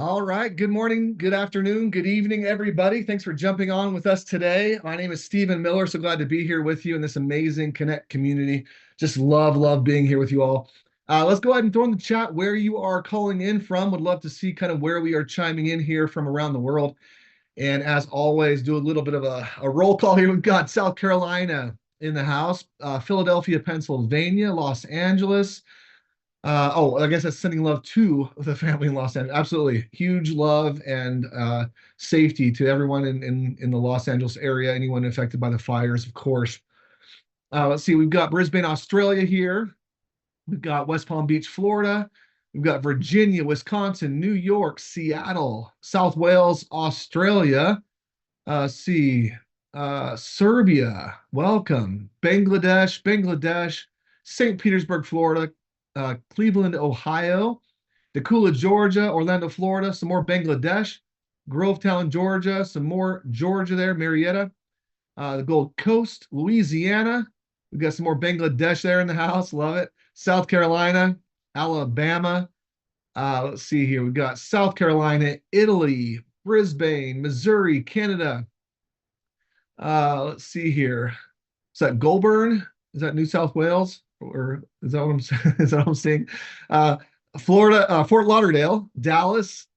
All right. Good morning, good afternoon, good evening, everybody. Thanks for jumping on with us today. My name is Stephen Miller. So glad to be here with you in this amazing Connect community. Just love being here with you all. Let's go ahead and throw in the chat where you are calling in from. Would love to see kind of where we are chiming in here from around the world. And as always, do a little bit of a roll call here. We've got South Carolina in the house, Philadelphia, Pennsylvania, Los Angeles. I guess that's sending love to the family in Los Angeles. Absolutely. Huge love and safety to everyone in the Los Angeles area, anyone affected by the fires, of course. Let's see, we've got Brisbane, Australia here. We've got West Palm Beach, Florida. We've got Virginia, Wisconsin, New York, Seattle, South Wales, Australia. Serbia, welcome. Bangladesh, St. Petersburg, Florida, Cleveland, Ohio, Decula, Georgia, Orlando, Florida, some more Bangladesh, Grovetown, Georgia, some more Georgia there, Marietta, the Gold Coast, Louisiana. We've got some more Bangladesh there in the house. Love it. South Carolina, Alabama. Let's see here. We've got South Carolina, Italy, Brisbane, Missouri, Canada. Let's see here. Is that Goulburn? Is that New South Wales? Or is that what I'm saying? Is that what I'm saying? Florida, Fort Lauderdale, Dallas,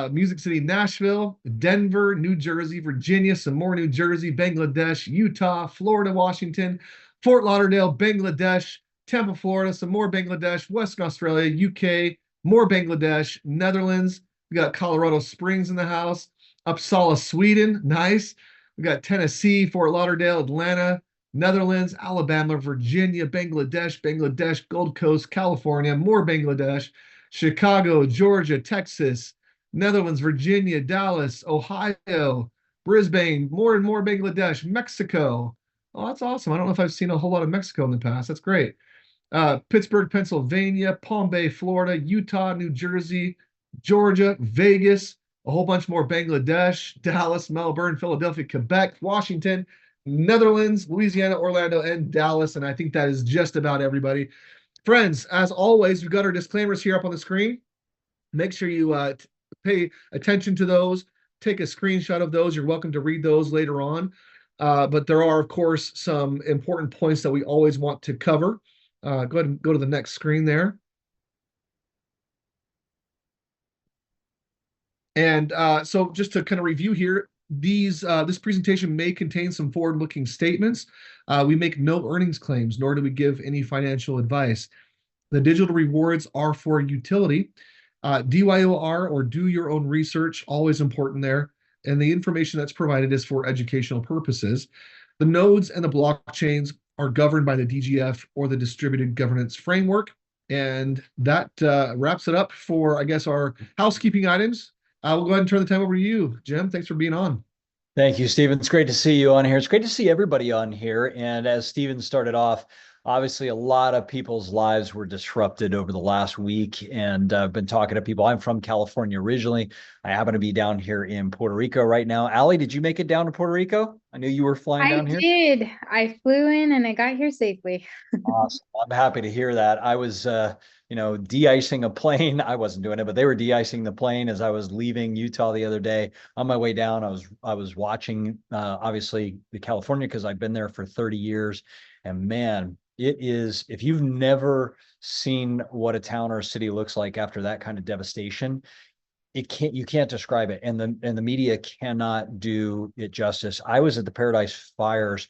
Music City, Nashville, Denver, New Jersey, Virginia, some more New Jersey, Bangladesh, Utah, Florida, Washington, Fort Lauderdale, Bangladesh, Tampa, Florida, some more Bangladesh, Western Australia, UK, more Bangladesh, Netherlands. We got Colorado Springs in the house, Uppsala, Sweden, nice. We got Tennessee, Fort Lauderdale, Atlanta, Netherlands, Alabama, Virginia, Bangladesh, Gold Coast, California, more Bangladesh, Chicago, Georgia, Texas, Netherlands, Virginia, Dallas, Ohio, Brisbane, more and more Bangladesh, Mexico. Oh, that's awesome. I don't know if I've seen a whole lot of Mexico in the past. That's great. Pittsburgh, Pennsylvania, Palm Bay, Florida, Utah, New Jersey, Georgia, Vegas, a whole bunch more Bangladesh, Dallas, Melbourne, Philadelphia, Quebec, Washington, Netherlands, Louisiana, Orlando, and Dallas. And I think that is just about everybody. Friends, as always, we've got our disclaimers here up on the screen. Make sure you pay attention to those. Take a screenshot of those. You're welcome to read those later on. But there are, of course, some important points that we always want to cover. Go ahead and go to the next screen there. And so just to kind of review here, this presentation may contain some forward-looking statements. We make no earnings claims, nor do we give any financial advice. The digital rewards are for utility. DYOR, or do your own research, always important there. And the information that's provided is for educational purposes. The nodes and the blockchains are governed by the DGF, or the Distributed Governance Framework. And that wraps it up for, I guess, our housekeeping items. We'll go ahead and turn the time over to you, Jim. Thanks for being on. Thank you, Stephen. It's great to see you on here. It's great to see everybody on here. And as Stephen started off, obviously a lot of people's lives were disrupted over the last week. And I've been talking to people. I'm from California originally. I happen to be down here in Puerto Rico right now. Allie, did you make it down to Puerto Rico? I knew you were flying down here. I did. I flew in and I got here safely. Awesome. I'm happy to hear that. I was, de-icing a plane. I wasn't doing it, but they were de-icing the plane as I was leaving Utah the other day. On my way down, I was watching, obviously, the California, because I've been there for 30 years. And man, it is, if you've never seen what a town or a city looks like after that kind of devastation, you can't describe it. And the media cannot do it justice. I was at the Paradise Fires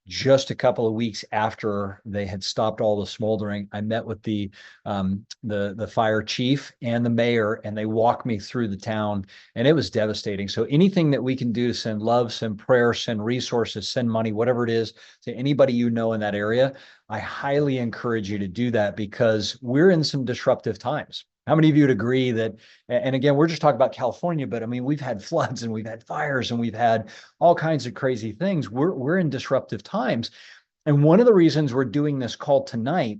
just a couple of weeks after they had stopped all the smoldering. I met with the fire chief and the mayor, and they walked me through the town, and it was devastating. So anything that we can do to send love, send prayer, send resources, send money, whatever it is, to anybody you know in that area, I highly encourage you to do that, because we're in some disruptive times. How many of you would agree that, and again, we're just talking about California, but I mean, we've had floods and we've had fires and we've had all kinds of crazy things. We're in disruptive times. And one of the reasons we're doing this call tonight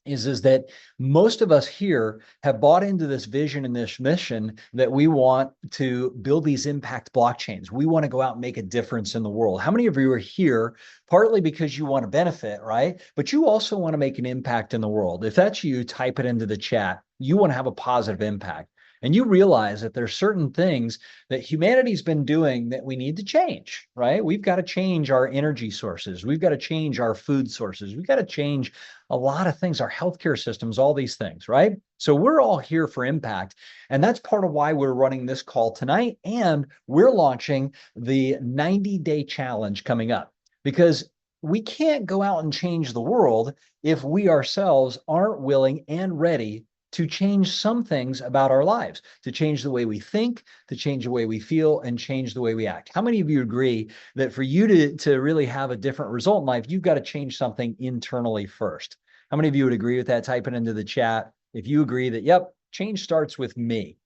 is that most of us here have bought into this vision and this mission that we want to build these impact blockchains. We want to go out and make a difference in the world. How many of you are here partly because you want to benefit, right? But you also want to make an impact in the world. If that's you, type it into the chat. You want to have a positive impact. And you realize that there's certain things that humanity's been doing that we need to change, right? We've got to change our energy sources. We've got to change our food sources. We've got to change a lot of things, our healthcare systems, all these things, right? So we're all here for impact. And that's part of why we're running this call tonight. And we're launching the 90-day challenge coming up, because we can't go out and change the world if we ourselves aren't willing and ready to change some things about our lives, to change the way we think, to change the way we feel, and change the way we act. How many of you agree that for you to really have a different result in life, you've got to change something internally first? How many of you would agree with that? Type it into the chat if you agree that, yep, change starts with me.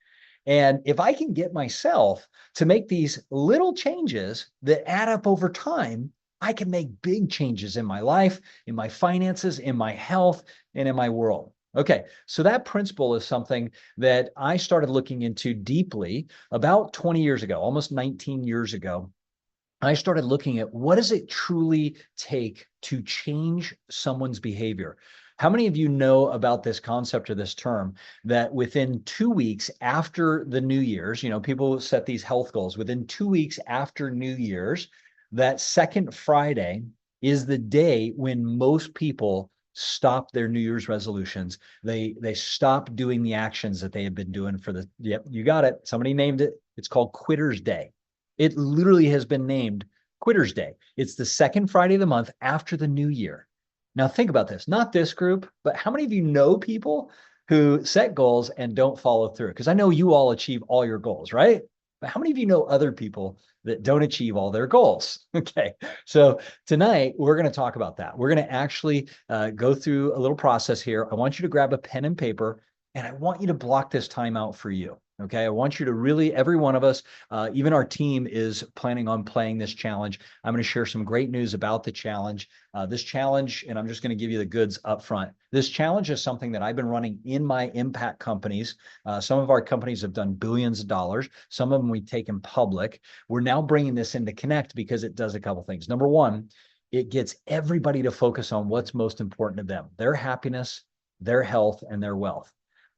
And if I can get myself to make these little changes that add up over time, I can make big changes in my life, in my finances, in my health, and in my world. Okay, so that principle is something that I started looking into deeply about 20 years ago, almost 19 years ago. I started looking at what does it truly take to change someone's behavior? How many of you know about this concept or this term that within 2 weeks after the New Year's, people set these health goals, within 2 weeks after New Year's, that second Friday is the day when most people stop their New Year's resolutions. They stop doing the actions that they had been doing yep, you got it. Somebody named it. It's called Quitter's Day. It literally has been named Quitter's Day. It's the second Friday of the month after the new year. Now think about this, not this group, but how many of you know people who set goals and don't follow through? Because I know you all achieve all your goals, right? But how many of you know other people that don't achieve all their goals? Okay, so tonight we're going to talk about that. We're going to actually go through a little process here. I want you to grab a pen and paper, and I want you to block this time out for you. Okay, I want you to really, every one of us, even our team is planning on playing this challenge. I'm going to share some great news about the challenge. This challenge, and I'm just going to give you the goods up front. This challenge is something that I've been running in my impact companies. Some of our companies have done billions of dollars. Some of them we've taken public. We're now bringing this into Connect because it does a couple things. Number one, it gets everybody to focus on what's most important to them, their happiness, their health, and their wealth.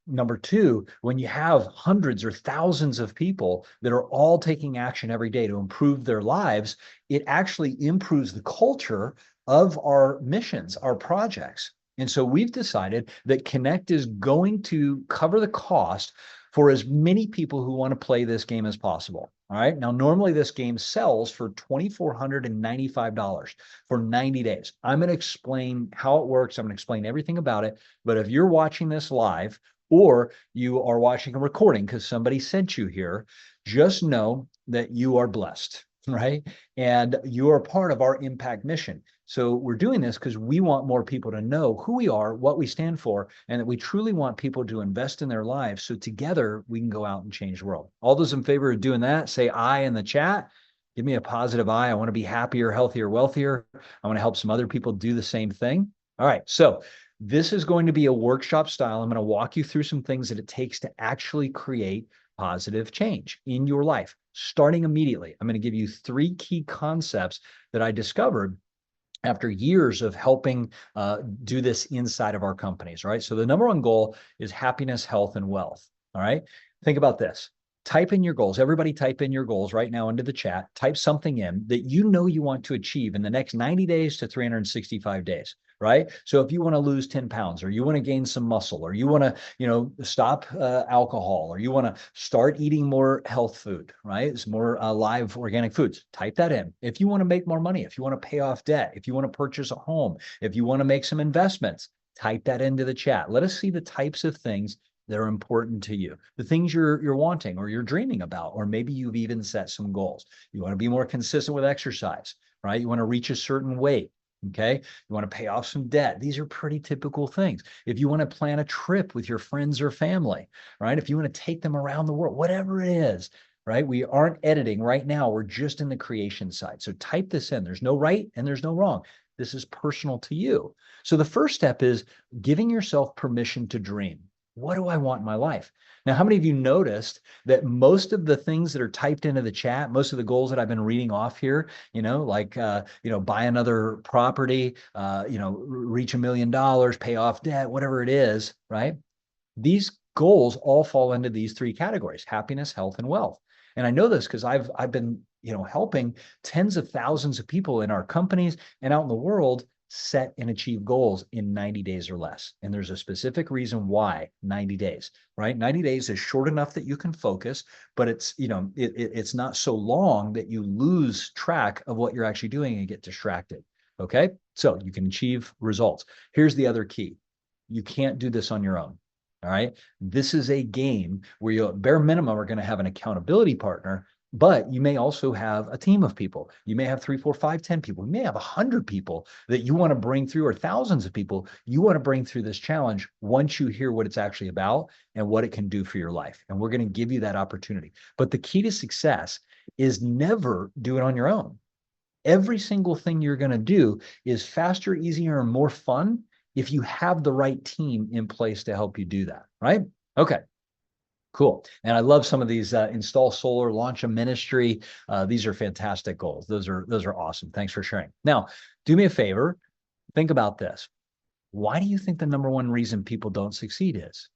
Number two, when you have hundreds or thousands of people that are all taking action every day to improve their lives, it actually improves the culture of our missions, our projects. And so we've decided that Connect is going to cover the cost for as many people who want to play this game as possible. All right. Now, normally this game sells for $2,495 for 90 days. I'm going to explain how it works. I'm going to explain everything about it. But if you're watching this live, or you are watching a recording because somebody sent you here, just know that you are blessed, right? And you are part of our impact mission. So we're doing this because we want more people to know who we are, what we stand for, and that we truly want people to invest in their lives. So together we can go out and change the world. All those in favor of doing that, say aye in the chat. Give me a positive aye. I want to be happier, healthier, wealthier. I want to help some other people do the same thing. All right. So this is going to be a workshop style. I'm going to walk you through some things that it takes to actually create positive change in your life, starting immediately. I'm going to give you 3 key concepts that I discovered after years of helping do this inside of our companies, right? So the number one goal is happiness, health, and wealth, all right? Think about this. Type in your goals. Everybody type in your goals right now into the chat. Type something in that you know you want to achieve in the next 90 days to 365 days. Right? So if you want to lose 10 pounds, or you want to gain some muscle, or you want to, stop alcohol, or you want to start eating more health food, right? It's more live organic foods. Type that in. If you want to make more money, if you want to pay off debt, if you want to purchase a home, if you want to make some investments, type that into the chat. Let us see the types of things that are important to you, the things you're wanting or you're dreaming about, or maybe you've even set some goals. You want to be more consistent with exercise, right? You want to reach a certain weight. Okay. You want to pay off some debt. These are pretty typical things. If you want to plan a trip with your friends or family, right? If you want to take them around the world, whatever it is, right? We aren't editing right now. We're just in the creation side. So type this in. There's no right and there's no wrong. This is personal to you. So the first step is giving yourself permission to dream. What do I want in my life? Now, how many of you noticed that most of the things that are typed into the chat, most of the goals that I've been reading off here, like, buy another property, reach $1 million, pay off debt, whatever it is, right? These goals all fall into these three categories: happiness, health, and wealth. And I know this because I've been, helping tens of thousands of people in our companies and out in the world set and achieve goals in 90 days or less. And there's a specific reason why 90 days, right? 90 days is short enough that you can focus, but it's not so long that you lose track of what you're actually doing and get distracted. Okay. So you can achieve results. Here's the other key. You can't do this on your own. All right. This is a game where you, bare minimum, are going to have an accountability partner, but you may also have a team of people. You may have 3, 4, 5, 10 people. You may have 100 people that you want to bring through, or thousands of people you want to bring through this challenge once you hear what it's actually about and what it can do for your life. And we're going to give you that opportunity. But the key to success is never do it on your own. Every single thing you're going to do is faster, easier, and more fun if you have the right team in place to help you do that, right? Okay. Cool. And I love some of these install solar, launch a ministry. These are fantastic goals. Those are awesome. Thanks for sharing. Now, do me a favor. Think about this. Why do you think the number one reason people don't succeed is?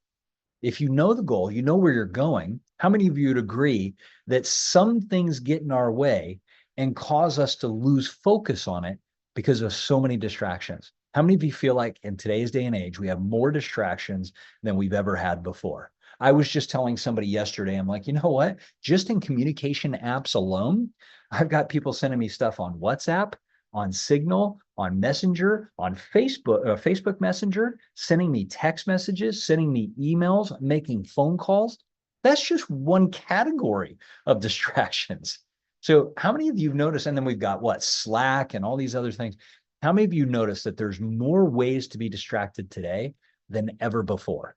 If you know the goal, you know where you're going. How many of you would agree that some things get in our way and cause us to lose focus on it because of so many distractions? How many of you feel like in today's day and age, we have more distractions than we've ever had before? I was just telling somebody yesterday, I'm like, you know what? Just in communication apps alone, I've got people sending me stuff on WhatsApp, on Signal, on Messenger, on Facebook Messenger, sending me text messages, sending me emails, making phone calls. That's just one category of distractions. So how many of you have noticed, and then we've got what, Slack and all these other things. How many of you notice that there's more ways to be distracted today than ever before?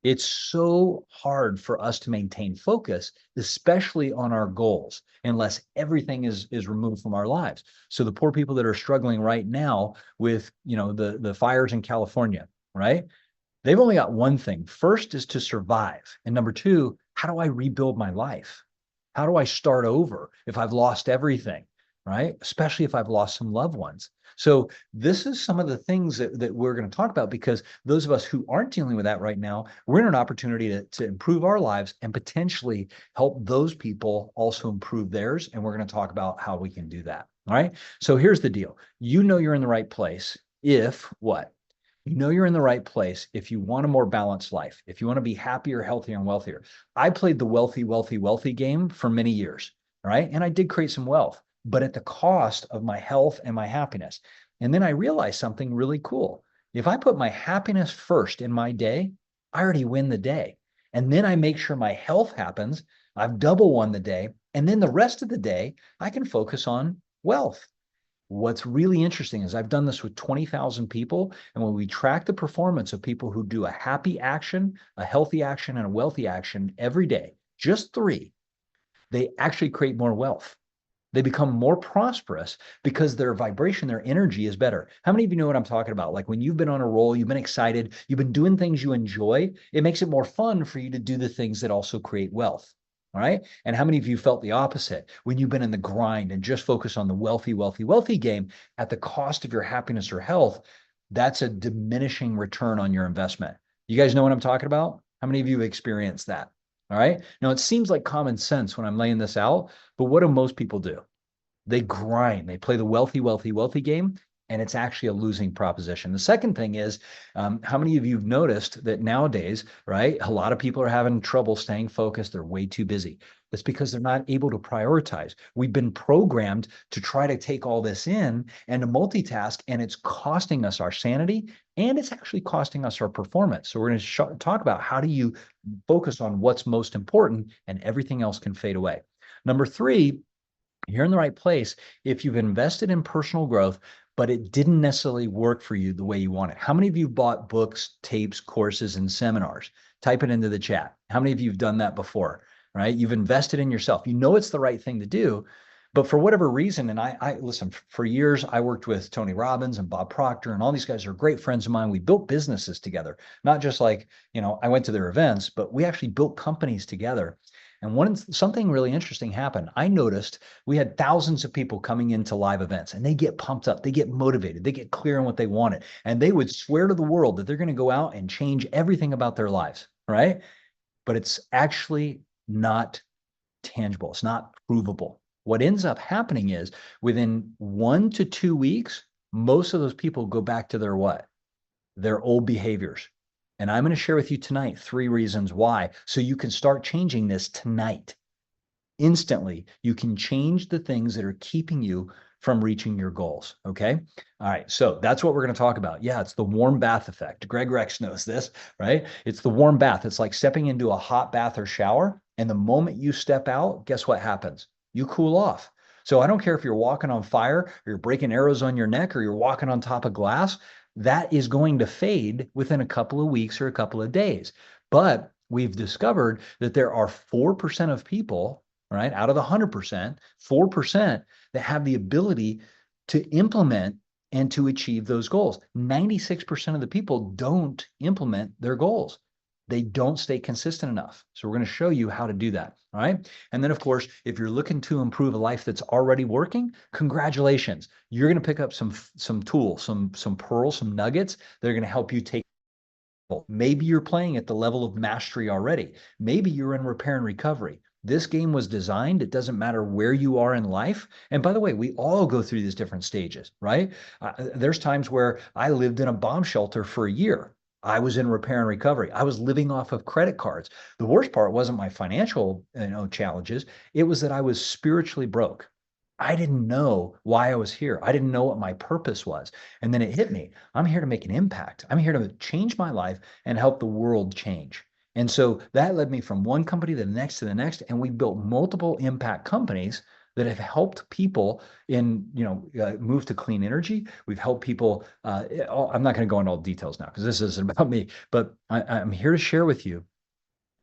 It's so hard for us to maintain focus, especially on our goals, unless everything is removed from our lives. So the poor people that are struggling right now with, the fires in California, right? They've only got one thing. First is to survive. And number two, how do I rebuild my life? How do I start over if I've lost everything, right? Especially if I've lost some loved ones. So this is some of the things that we're going to talk about, because those of us who aren't dealing with that right now, we're in an opportunity to improve our lives and potentially help those people also improve theirs. And we're going to talk about how we can do that. All right. So here's the deal. You know you're in the right place if what? You know you're in the right place if you want a more balanced life, if you want to be happier, healthier, and wealthier. I played the wealthy game for many years, right? And I did create some wealth, but at the cost of my health and my happiness. And then I realized something really cool. If I put my happiness first in my day, I already win the day. And then I make sure my health happens. I've double won the day. And then the rest of the day, I can focus on wealth. What's really interesting is I've done this with 20,000 people. And when we track the performance of people who do a happy action, a healthy action, and a wealthy action every day, just 3, they actually create more wealth. They become more prosperous because their vibration, their energy is better. How many of you know what I'm talking about? Like when you've been on a roll, you've been excited, you've been doing things you enjoy, it makes it more fun for you to do the things that also create wealth. All right. And how many of you felt the opposite when you've been in the grind and just focus on the wealthy game at the cost of your happiness or health? That's a diminishing return on your investment. You guys know what I'm talking about? How many of you have experienced that? All right. Now, it seems like common sense when I'm laying this out, but what do most people do? They grind. They play the wealthy game, and it's actually a losing proposition. The second thing is, how many of you have noticed that nowadays, right, a lot of people are having trouble staying focused. They're way too busy. That's because they're not able to prioritize. We've been programmed to try to take all this in and to multitask, and it's costing us our sanity, and it's actually costing us our performance. So we're going to talk about how do you focus on what's most important, and everything else can fade away. Number 3, you're in the right place if you've invested in personal growth, but it didn't necessarily work for you the way you want it. How many of you bought books, tapes, courses, and seminars? Type it into the chat. How many of you have done that before, right? You've invested in yourself. You know it's the right thing to do, but for whatever reason, and I listen, for years, I worked with Tony Robbins and Bob Proctor, and all these guys are great friends of mine. We built businesses together, not just like, I went to their events, but we actually built companies together. And something really interesting happened. I noticed we had thousands of people coming into live events, and they get pumped up, they get motivated, they get clear on what they wanted, and they would swear to the world that they're going to go out and change everything about their lives. right? But it's actually not tangible. It's not provable. What ends up happening is within 1 to 2 weeks, most of those people go back to their what? Their old behaviors. And I'm going to share with you tonight 3 reasons why, so you can start changing this tonight. Instantly, you can change the things that are keeping you from reaching your goals. Okay. All right. So that's what we're going to talk about. Yeah. It's the warm bath effect. Greg Rex knows this, right? It's the warm bath. It's like stepping into a hot bath or shower. And the moment you step out, guess what happens? You cool off. So I don't care if you're walking on fire or you're breaking arrows on your neck or you're walking on top of glass, that is going to fade within a couple of weeks or a couple of days. But we've discovered that there are 4% of people, right, out of the 100%, 4% that have the ability to implement and to achieve those goals. 96% of the people don't implement their goals. They don't stay consistent enough. So we're going to show you how to do that. All right. And then, of course, if you're looking to improve a life that's already working, congratulations. You're going to pick up some tools, some pearls, some nuggets that are going to help you take. Maybe you're playing at the level of mastery already. Maybe you're in repair and recovery. This game was designed. It doesn't matter where you are in life. And by the way, we all go through these different stages, right? There's times where I lived in a bomb shelter for a year. I was in repair and recovery. I was living off of credit cards. The worst part wasn't my financial, challenges. It was that I was spiritually broke. I didn't know why I was here. I didn't know what my purpose was. And then it hit me. I'm here to make an impact. I'm here to change my life and help the world change. And so that led me from one company to the next to the next. And we built multiple impact companies that have helped people in, move to clean energy. We've helped people. I'm not going to go into all details now because this isn't about me, but I'm here to share with you.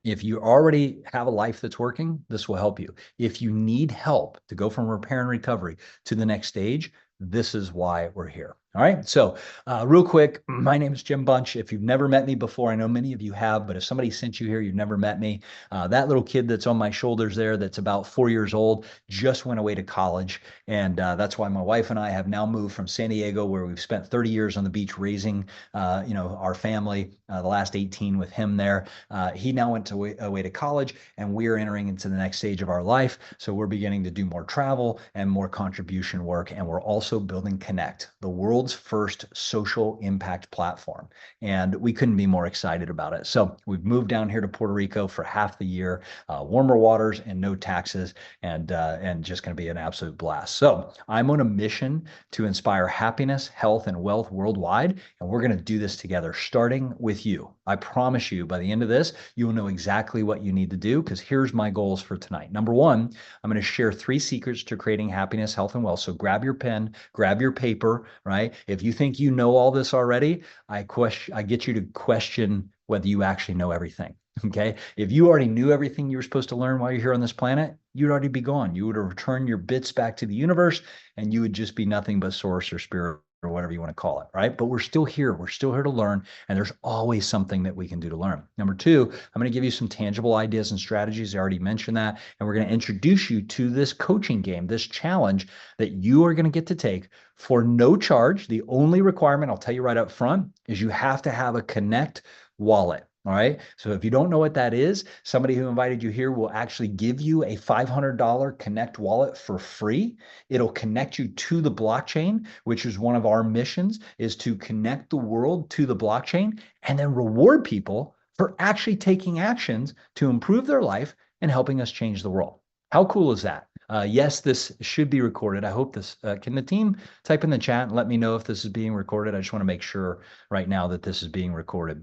If you already have a life that's working, this will help you. If you need help to go from repair and recovery to the next stage, this is why we're here. All right. So real quick, my name is Jim Bunch. If you've never met me before, I know many of you have, but if somebody sent you here, you've never met me. That little kid that's on my shoulders there, that's about 4 years old, just went away to college. And that's why my wife and I have now moved from San Diego, where we've spent 30 years on the beach raising, our family, the last 18 with him there. He now went away to college, and we're entering into the next stage of our life. So we're beginning to do more travel and more contribution work. And we're also building Connect, the world's first social impact platform. And we couldn't be more excited about it. So we've moved down here to Puerto Rico for half the year, warmer waters and no taxes, and just going to be an absolute blast. So I'm on a mission to inspire happiness, health, and wealth worldwide. And we're going to do this together, starting with you. I promise you, by the end of this, you'll know exactly what you need to do, because here's my goals for tonight. Number one, I'm going to share 3 secrets to creating happiness, health, and wealth. So grab your pen, grab your paper, right? If you think you know all this already, I get you to question whether you actually know everything. Okay. If you already knew everything you were supposed to learn while you're here on this planet, you'd already be gone. You would have returned your bits back to the universe, and you would just be nothing but source or spirit or whatever you want to call it, right? But we're still here. We're still here to learn, and there's always something that we can do to learn. Number 2, I'm going to give you some tangible ideas and strategies. I already mentioned that, and we're going to introduce you to this coaching game, this challenge that you are going to get to take for no charge. The only requirement, I'll tell you right up front, is you have to have a Connect wallet. All right. So if you don't know what that is, somebody who invited you here will actually give you a $500 Connect wallet for free. It'll connect you to the blockchain, which is one of our missions, is to connect the world to the blockchain and then reward people for actually taking actions to improve their life and helping us change the world. How cool is that? Yes, this should be recorded. I hope this, can the team type in the chat and let me know if this is being recorded? I just want to make sure right now that this is being recorded.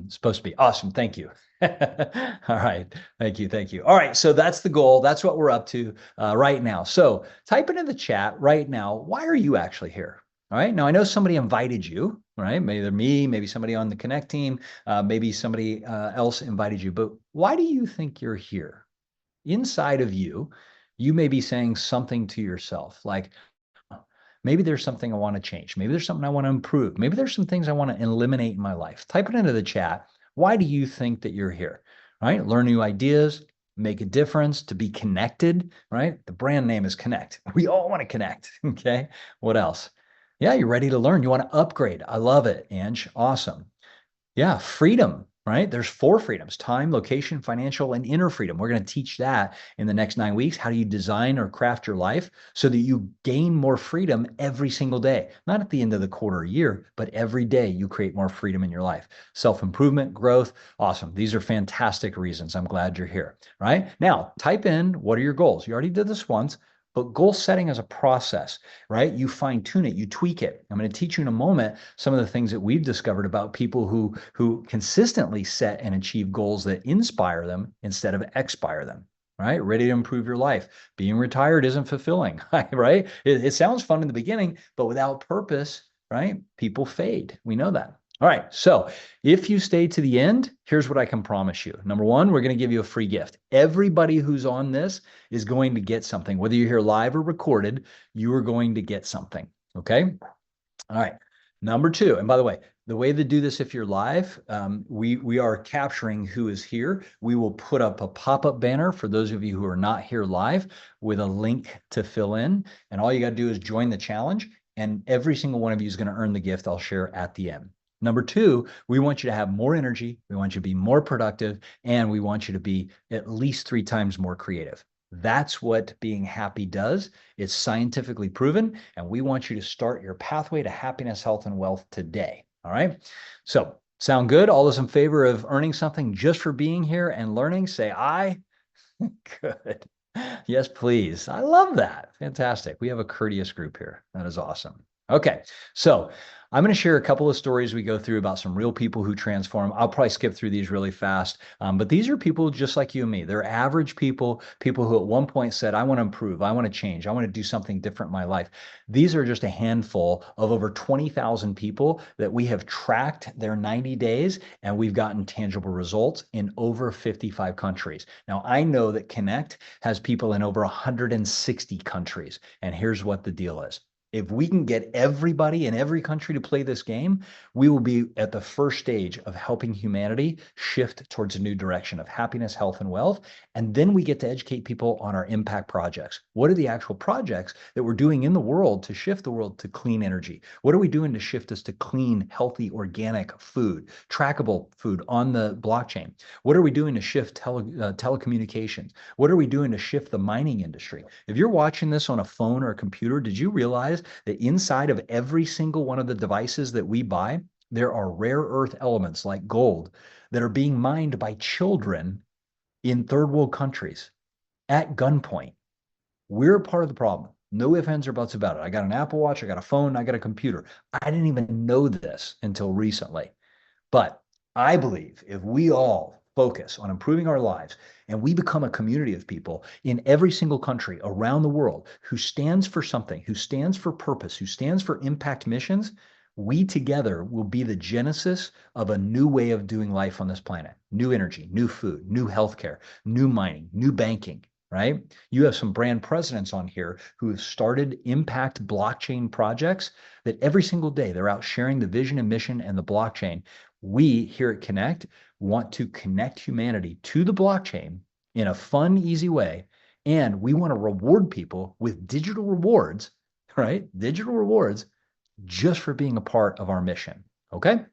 Supposed to be awesome. Thank you. All right. Thank you. Thank you. All right. So that's the goal. That's what we're up to right now. So type it in the chat right now. Why are you actually here? All right. Now, I know somebody invited you, right? Maybe me, maybe somebody on the Connect team, maybe somebody else invited you, but why do you think you're here? Inside of you, you may be saying something to yourself like, maybe there's something I want to change. Maybe there's something I want to improve. Maybe there's some things I want to eliminate in my life. Type it into the chat. Why do you think that you're here? Right? Learn new ideas, make a difference, to be connected, right? The brand name is Connect. We all want to connect. Okay. What else? Yeah, you're ready to learn. You want to upgrade. I love it, Ange. Awesome. Yeah, freedom. right? There's 4 freedoms: time, location, financial, and inner freedom. We're going to teach that in the next 9 weeks. How do you design or craft your life so that you gain more freedom every single day? Not at the end of the quarter or year, but every day you create more freedom in your life. Self-improvement, growth. Awesome. These are fantastic reasons. I'm glad you're here, right? Now, type in, what are your goals? You already did this once. But goal setting is a process, right? You fine tune it, you tweak it. I'm going to teach you in a moment some of the things that we've discovered about people who consistently set and achieve goals that inspire them instead of expire them, right? Ready to improve your life. Being retired isn't fulfilling, right? It sounds fun in the beginning, but without purpose, right? People fade. We know that. All right, so if you stay to the end, here's what I can promise you. Number one, we're going to give you a free gift. Everybody who's on this is going to get something. Whether you're here live or recorded, you are going to get something, okay? All right, number two, and by the way, the way to do this if you're live, we are capturing who is here. We will put up a pop-up banner for those of you who are not here live with a link to fill in, and all you got to do is join the challenge, and every single one of you is going to earn the gift I'll share at the end. Number two, we want you to have more energy, we want you to be more productive, and we want you to be at least 3 times more creative. That's what being happy does. It's scientifically proven, and we want you to start your pathway to happiness, health, and wealth today. All right? So, sound good? All those in favor of earning something just for being here and learning, say aye. Good. Yes, please. I love that. Fantastic. We have a courteous group here. That is awesome. Okay, so I'm going to share a couple of stories we go through about some real people who transform. I'll probably skip through these really fast, but these are people just like you and me. They're average people, people who at one point said, I want to improve, I want to change, I want to do something different in my life. These are just a handful of over 20,000 people that we have tracked their 90 days, and we've gotten tangible results in over 55 countries. Now, I know that Connect has people in over 160 countries, and here's what the deal is. If we can get everybody in every country to play this game, we will be at the first stage of helping humanity shift towards a new direction of happiness, health, and wealth. And then we get to educate people on our impact projects. What are the actual projects that we're doing in the world to shift the world to clean energy? What are we doing to shift us to clean, healthy, organic food, trackable food on the blockchain? What are we doing to shift telecommunications? What are we doing to shift the mining industry? If you're watching this on a phone or a computer, did you realize that inside of every single one of the devices that we buy, there are rare earth elements like gold that are being mined by children in third world countries at gunpoint? We're a part of the problem. No ifs, ands, or buts about it. I got an Apple Watch, I got a phone, I got a computer. I didn't even know this until recently. But I believe if we all focus on improving our lives and we become a community of people in every single country around the world who stands for something, who stands for purpose, who stands for impact missions, we together will be the genesis of a new way of doing life on this planet. New energy, new food, new healthcare, new mining, new banking, right? You have some brand presidents on here who have started impact blockchain projects that every single day they're out sharing the vision and mission and the blockchain. We here at Connect want to connect humanity to the blockchain in a fun, easy way. And we want to reward people with digital rewards, right? Digital rewards just for being a part of our mission. Okay?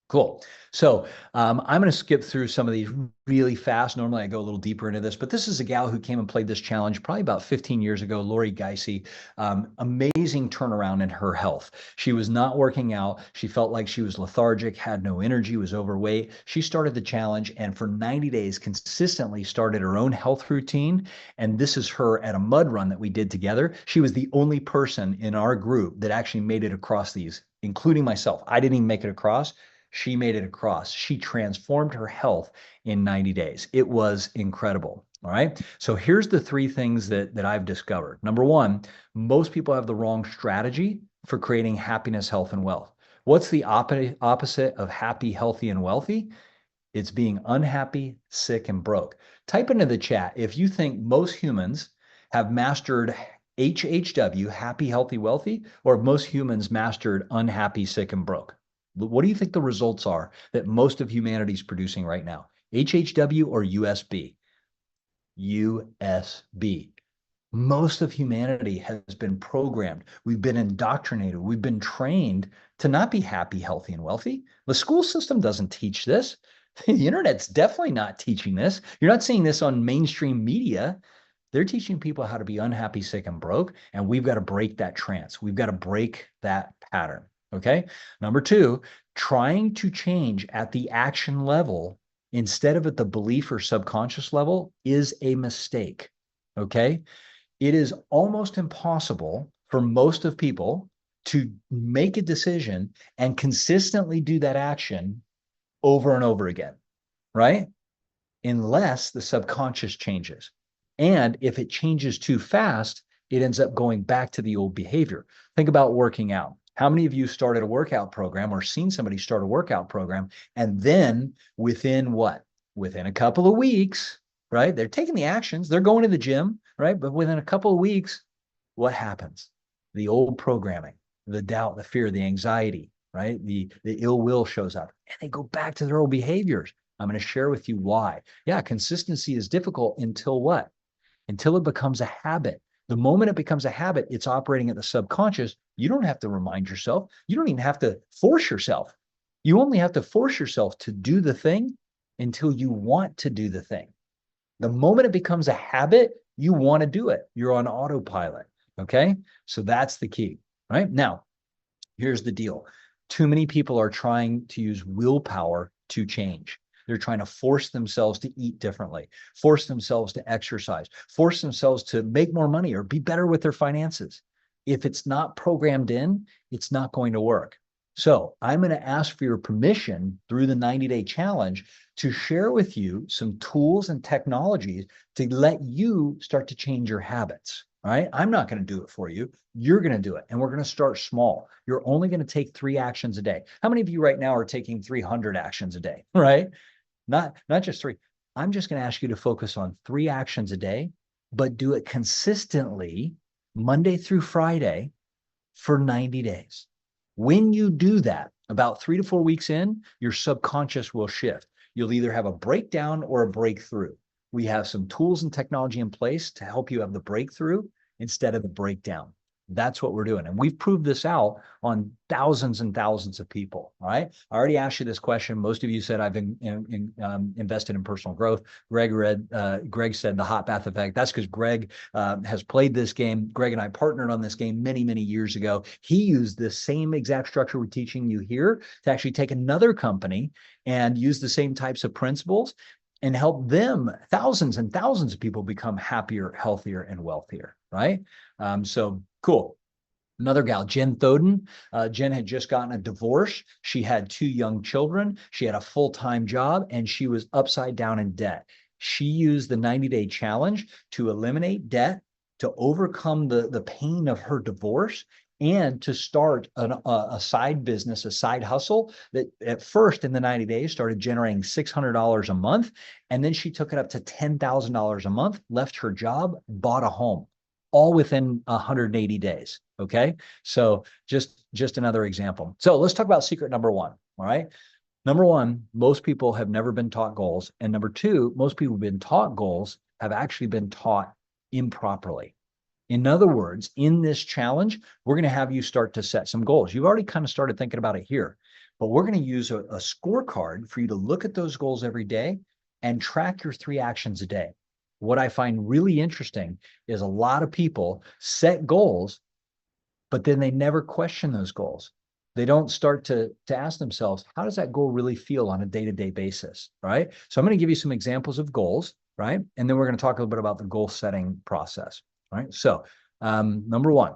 Cool. So I'm going to skip through some of these really fast. Normally I go a little deeper into this, but this is a gal who came and played this challenge probably about 15 years ago, Lori Geisey. Amazing turnaround in her health. She was not working out. She felt like she was lethargic, had no energy, was overweight. She started the challenge and for 90 days consistently started her own health routine. And this is her at a mud run that we did together. She was the only person in our group that actually made it across these, including myself. I didn't even make it across. She made it across. She transformed her health in 90 days. It was incredible. All right. So here's the 3 things that I've discovered. Number one, most people have the wrong strategy for creating happiness, health, and wealth. What's the opposite of happy, healthy, and wealthy? It's being unhappy, sick, and broke. Type into the chat if you think most humans have mastered HHW, happy, healthy, wealthy, or have most humans mastered unhappy, sick, and broke. What do you think the results are that most of humanity is producing right now? HHW or USB? USB. Most of humanity has been programmed. We've been indoctrinated. We've been trained to not be happy, healthy, and wealthy. The school system doesn't teach this. The internet's definitely not teaching this. You're not seeing this on mainstream media. They're teaching people how to be unhappy, sick, and broke. And we've got to break that trance. We've got to break that pattern. Okay. Number two, trying to change at the action level instead of at the belief or subconscious level is a mistake. Okay. It is almost impossible for most of people to make a decision and consistently do that action over and over again, right? Unless the subconscious changes. And if it changes too fast, it ends up going back to the old behavior. Think about working out. How many of you started a workout program or seen somebody start a workout program and then within what? Within a couple of weeks, right? They're taking the actions, they're going to the gym, right? But within a couple of weeks, what happens? The old programming, the doubt, the fear, the anxiety, right? The ill will shows up and they go back to their old behaviors. I'm going to share with you why. Yeah, consistency is difficult until what? Until it becomes a habit. The moment it becomes a habit, it's operating at the subconscious. You don't have to remind yourself. You don't even have to force yourself. You only have to force yourself to do the thing until you want to do the thing. The moment it becomes a habit, you want to do it. You're on autopilot. Okay. So that's the key, right? Now, here's the deal. Too many people are trying to use willpower to change. They're trying to force themselves to eat differently, force themselves to exercise, force themselves to make more money or be better with their finances. If it's not programmed in, it's not going to work. So I'm going to ask for your permission through the 90-day challenge to share with you some tools and technologies to let you start to change your habits. All right. I'm not going to do it for you. You're going to do it. And we're going to start small. You're only going to take 3 actions a day. How many of you right now are taking 300 actions a day? Right. Not just 3. I'm just going to ask you to focus on 3 actions a day, but do it consistently Monday through Friday for 90 days. When you do that, about 3 to 4 weeks in, your subconscious will shift. You'll either have a breakdown or a breakthrough. We have some tools and technology in place to help you have the breakthrough instead of the breakdown. That's what we're doing. And we've proved this out on thousands and thousands of people. All right. I already asked you this question. Most of you said I've invested in personal growth. Greg said the hot bath effect. That's because Greg has played this game. Greg and I partnered on this game many, many years ago. He used the same exact structure we're teaching you here to actually take another company and use the same types of principles and help them, thousands and thousands of people, become happier, healthier, and wealthier, right? So cool. Another gal, Jen Thoden. Jen had just gotten a divorce. She had 2 young children. She had a full-time job, and she was upside down in debt. She used the 90-day challenge to eliminate debt, to overcome the pain of her divorce, and to start a side business, a side hustle that at first in the 90 days started generating $600 a month. And then she took it up to $10,000 a month, left her job, bought a home, all within 180 days. Okay. So just another example. So let's talk about secret number 1. All right. Number 1, most people have never been taught goals. And number 2, most people who've been taught goals have actually been taught improperly. In other words, in this challenge, we're going to have you start to set some goals. You've already kind of started thinking about it here, but we're going to use a scorecard for you to look at those goals every day and track your 3 actions a day. What I find really interesting is a lot of people set goals, but then they never question those goals. They don't start to ask themselves, how does that goal really feel on a day-to-day basis, right? So I'm going to give you some examples of goals, right? And then we're going to talk a little bit about the goal setting process. All right. So number 1,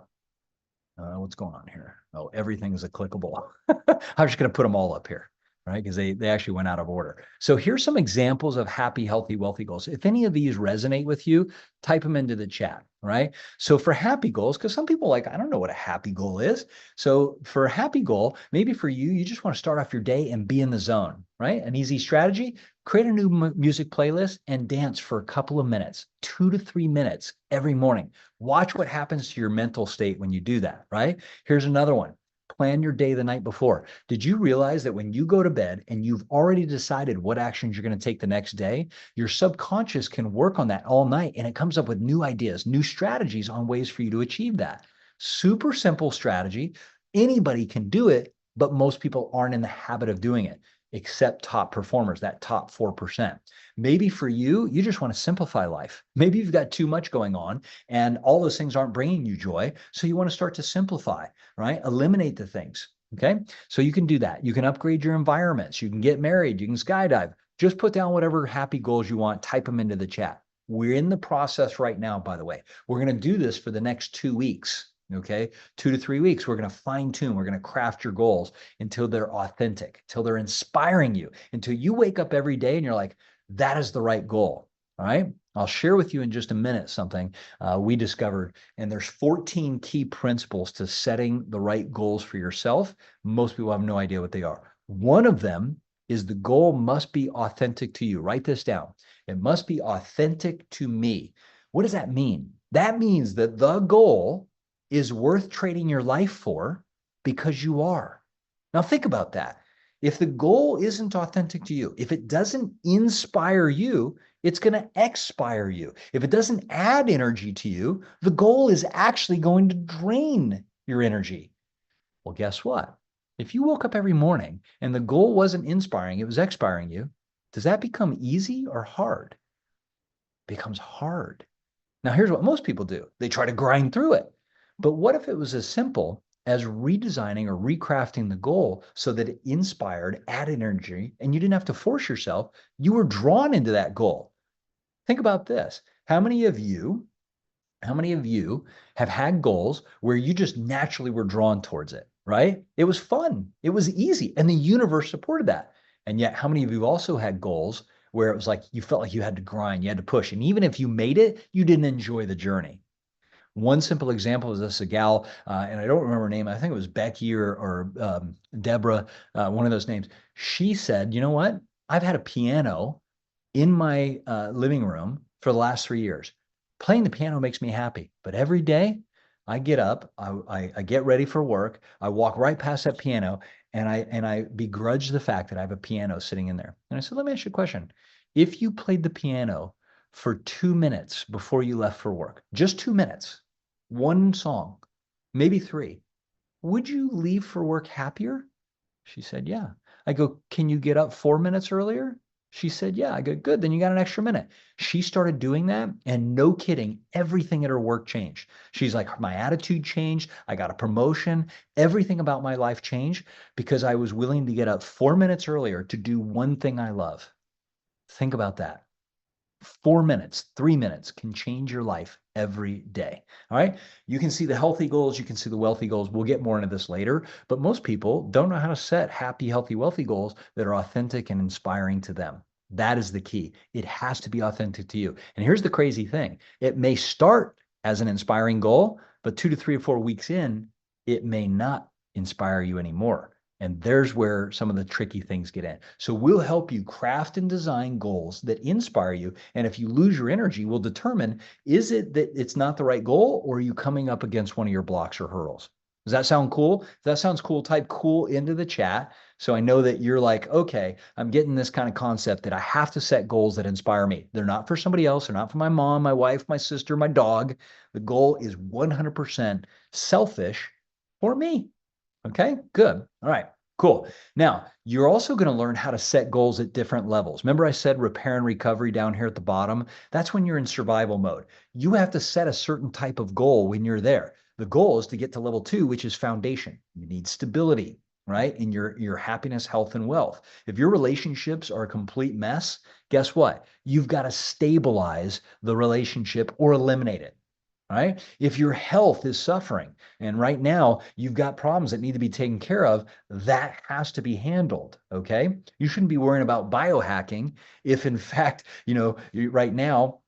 what's going on here? Oh, everything's a clickable. I'm just going to put them all up here, right? Because they actually went out of order. So here's some examples of happy, healthy, wealthy goals. If any of these resonate with you, type them into the chat, right? So for happy goals, because some people I don't know what a happy goal is. So for a happy goal, maybe for you, you just want to start off your day and be in the zone, right? An easy strategy, create a new music playlist and dance for a couple of minutes, 2 to 3 minutes every morning. Watch what happens to your mental state when you do that, right? Here's another one. Plan your day the night before. Did you realize that when you go to bed and you've already decided what actions you're going to take the next day, your subconscious can work on that all night and it comes up with new ideas, new strategies on ways for you to achieve that? Super simple strategy. Anybody can do it, but most people aren't in the habit of doing it. except top performers, that top 4%. Maybe for you, you just want to simplify life. Maybe you've got too much going on and all those things aren't bringing you joy. So you want to start to simplify, right? Eliminate the things. Okay. So you can do that. You can upgrade your environments. You can get married. You can skydive. Just put down whatever happy goals you want, type them into the chat. We're in the process right now, by the way. We're going to do this for the next 2 weeks. Okay. 2 to 3 weeks. We're going to fine tune. We're going to craft your goals until they're authentic, until they're inspiring you, until you wake up every day and you're like, that is the right goal. All right. I'll share with you in just a minute something we discovered. And there's 14 key principles to setting the right goals for yourself. Most people have no idea what they are. One of them is the goal must be authentic to you. Write this down. It must be authentic to me. What does that mean? That means that the goal is worth trading your life for because you are. Now think about that. If the goal isn't authentic to you, if it doesn't inspire you, it's going to expire you. If it doesn't add energy to you, the goal is actually going to drain your energy. Well, guess what? If you woke up every morning and the goal wasn't inspiring, it was expiring you, does that become easy or hard? It becomes hard. Now, here's what most people do. They try to grind through it. But what if it was as simple as redesigning or recrafting the goal so that it inspired, added energy, and you didn't have to force yourself? You were drawn into that goal. Think about this. How many of you have had goals where you just naturally were drawn towards it, right? It was fun. It was easy. And the universe supported that. And yet, how many of you also had goals where it was like you felt like you had to grind, you had to push. And even if you made it, you didn't enjoy the journey. One simple example is this, a gal, and I don't remember her name. I think it was Becky or Deborah, one of those names. She said, you know what? I've had a piano in my living room for the last 3 years. Playing the piano makes me happy, but every day I get up, I get ready for work, I walk right past that piano, and I begrudge the fact that I have a piano sitting in there. And I said, let me ask you a question. If you played the piano for 2 minutes before you left for work, just 2 minutes, one song, maybe 3, would you leave for work happier? She said, yeah. I go, can you get up 4 minutes earlier? She said, yeah. I go, good. Then you got an extra minute. She started doing that. And no kidding, everything at her work changed. She's like, my attitude changed. I got a promotion. Everything about my life changed because I was willing to get up 4 minutes earlier to do one thing I love. Think about that. 4 minutes, 3 minutes can change your life every day. All right. You can see the healthy goals. You can see the wealthy goals. We'll get more into this later, but most people don't know how to set happy, healthy, wealthy goals that are authentic and inspiring to them. That is the key. It has to be authentic to you. And here's the crazy thing. It may start as an inspiring goal, but 2 to 3 or 4 weeks in, it may not inspire you anymore. And there's where some of the tricky things get in. So we'll help you craft and design goals that inspire you. And if you lose your energy, we'll determine, is it that it's not the right goal, or are you coming up against one of your blocks or hurdles? Does that sound cool? If that sounds cool, type cool into the chat. So I know that you're like, okay, I'm getting this kind of concept that I have to set goals that inspire me. They're not for somebody else. They're not for my mom, my wife, my sister, my dog. The goal is 100% selfish for me. Okay, good. All right, cool. Now, you're also going to learn how to set goals at different levels. Remember I said repair and recovery down here at the bottom? That's when you're in survival mode. You have to set a certain type of goal when you're there. The goal is to get to level 2, which is foundation. You need stability, right? In your happiness, health, and wealth. If your relationships are a complete mess, guess what? You've got to stabilize the relationship or eliminate it. Right? If your health is suffering and right now you've got problems that need to be taken care of, that has to be handled. Okay. You shouldn't be worrying about biohacking if in fact, right now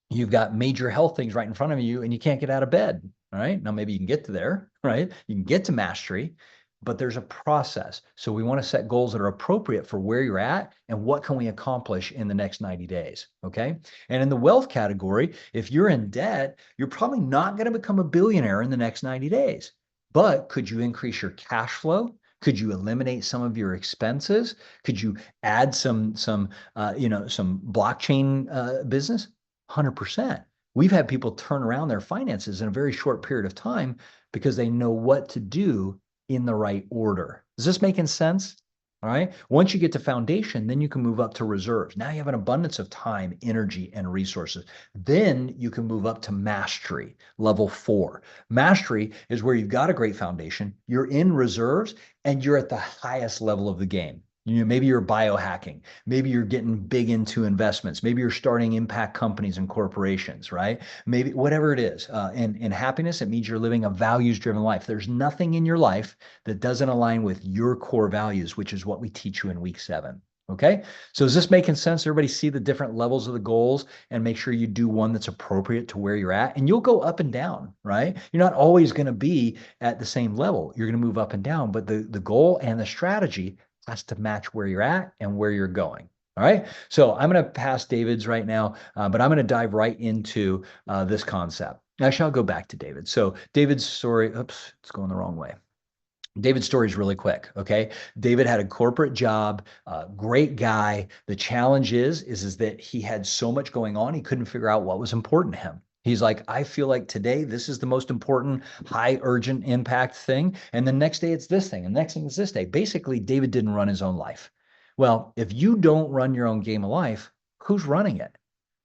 you've got major health things right in front of you and you can't get out of bed. All right. Now maybe you can get to there, right? You can get to mastery, but there's a process. So we want to set goals that are appropriate for where you're at and what can we accomplish in the next 90 days. Okay. And in the wealth category, if you're in debt, you're probably not going to become a billionaire in the next 90 days, but could you increase your cash flow? Could you eliminate some of your expenses? Could you add some blockchain business? 100%. We've had people turn around their finances in a very short period of time because they know what to do in the right order. Is this making sense? All right. Once you get to foundation, then you can move up to reserves. Now you have an abundance of time, energy, and resources. Then you can move up to mastery, level 4. Mastery is where you've got a great foundation, you're in reserves, and you're at the highest level of the game. Maybe you're biohacking. Maybe you're getting big into investments. Maybe you're starting impact companies and corporations, right? Maybe whatever it is. In happiness, it means you're living a values-driven life. There's nothing in your life that doesn't align with your core values, which is what we teach you in week 7. Okay. So is this making sense? Everybody see the different levels of the goals and make sure you do one that's appropriate to where you're at. And you'll go up and down, right? You're not always going to be at the same level. You're going to move up and down, but the goal and the strategy has to match where you're at and where you're going. All right. So I'm going to pass David's right now, but I'm going to dive right into this concept. Actually, I'll go back to David. So David's story, oops, it's going the wrong way. David's story is really quick. Okay. David had a corporate job, great guy. The challenge is that he had so much going on. He couldn't figure out what was important to him. He's like, I feel like today, this is the most important, high urgent impact thing. And the next day it's this thing. And the next thing is this day. Basically, David didn't run his own life. Well, if you don't run your own game of life, who's running it?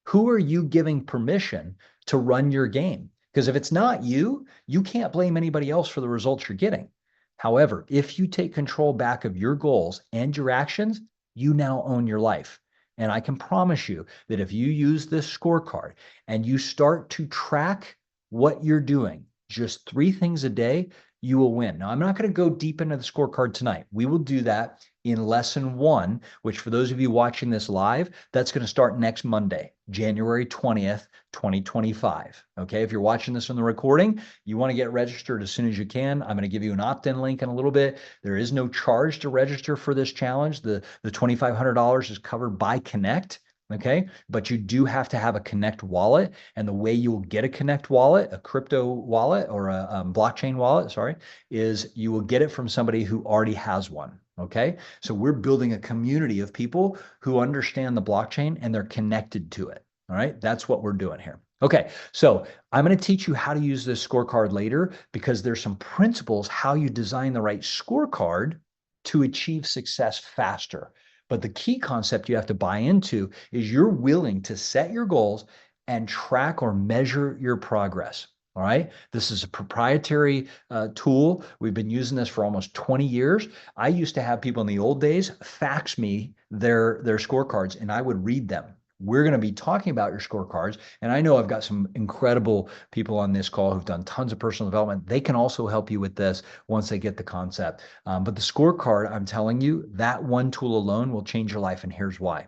Who are you giving permission to run your game? Because if it's not you, you can't blame anybody else for the results you're getting. However, if you take control back of your goals and your actions, you now own your life. And I can promise you that if you use this scorecard and you start to track what you're doing, just 3 things a day, you will win. Now, I'm not going to go deep into the scorecard tonight. We will do that in lesson 1, which for those of you watching this live, that's going to start next Monday, January 20th, 2025. Okay. If you're watching this on the recording, you want to get registered as soon as you can. I'm going to give you an opt-in link in a little bit. There is no charge to register for this challenge. The $2,500 is covered by Connect. Okay. But you do have to have a Connect wallet. And the way you will get a Connect wallet, a crypto wallet or a blockchain wallet, sorry, is you will get it from somebody who already has one. Okay. So we're building a community of people who understand the blockchain and they're connected to it. All right. That's what we're doing here. Okay. So I'm going to teach you how to use this scorecard later because there's some principles how you design the right scorecard to achieve success faster. But the key concept you have to buy into is you're willing to set your goals and track or measure your progress. All right. This is a proprietary tool. We've been using this for almost 20 years. I used to have people in the old days fax me their scorecards and I would read them. We're going to be talking about your scorecards. And I know I've got some incredible people on this call who've done tons of personal development. They can also help you with this once they get the concept. But the scorecard, I'm telling you, that one tool alone will change your life. And here's why.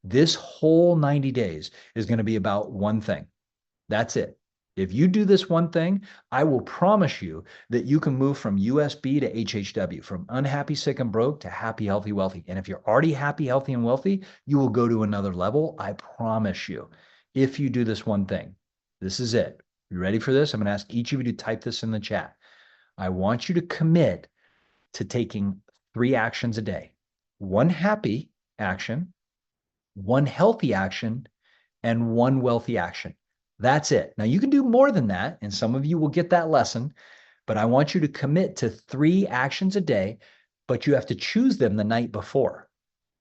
This whole 90 days is going to be about one thing. That's it. If you do this one thing, I will promise you that you can move from USB to HHW, from unhappy, sick, and broke to happy, healthy, wealthy. And if you're already happy, healthy, and wealthy, you will go to another level. I promise you, if you do this one thing. This is it. You ready for this? I'm going to ask each of you to type this in the chat. I want you to commit to taking 3 actions a day. 1 happy action, 1 healthy action, and 1 wealthy action. That's it. Now you can do more than that, and some of you will get that lesson, but I want you to commit to 3 actions a day, but you have to choose them the night before.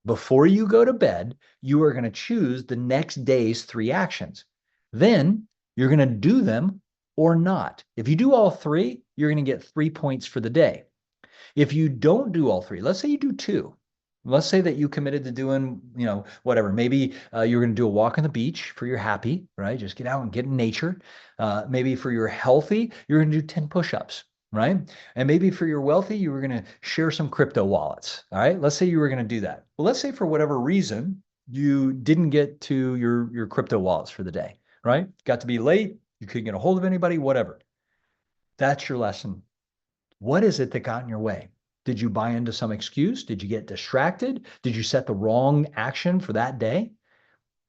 Before you go to bed, you are going to choose the next day's 3 actions. Then you're going to do them or not. If you do all 3, you're going to get 3 points for the day. If you don't do all 3, let's say you do 2. Let's say that you committed to doing, whatever. Maybe you're going to do a walk on the beach for your happy, right? Just get out and get in nature. Maybe for your healthy, you're going to do 10 push-ups, right? And maybe for your wealthy, you were going to share some crypto wallets, all right? Let's say you were going to do that. Well, let's say for whatever reason, you didn't get to your crypto wallets for the day, right? Got to be late. You couldn't get a hold of anybody, whatever. That's your lesson. What is it that got in your way? Did you buy into some excuse? Did you get distracted? Did you set the wrong action for that day?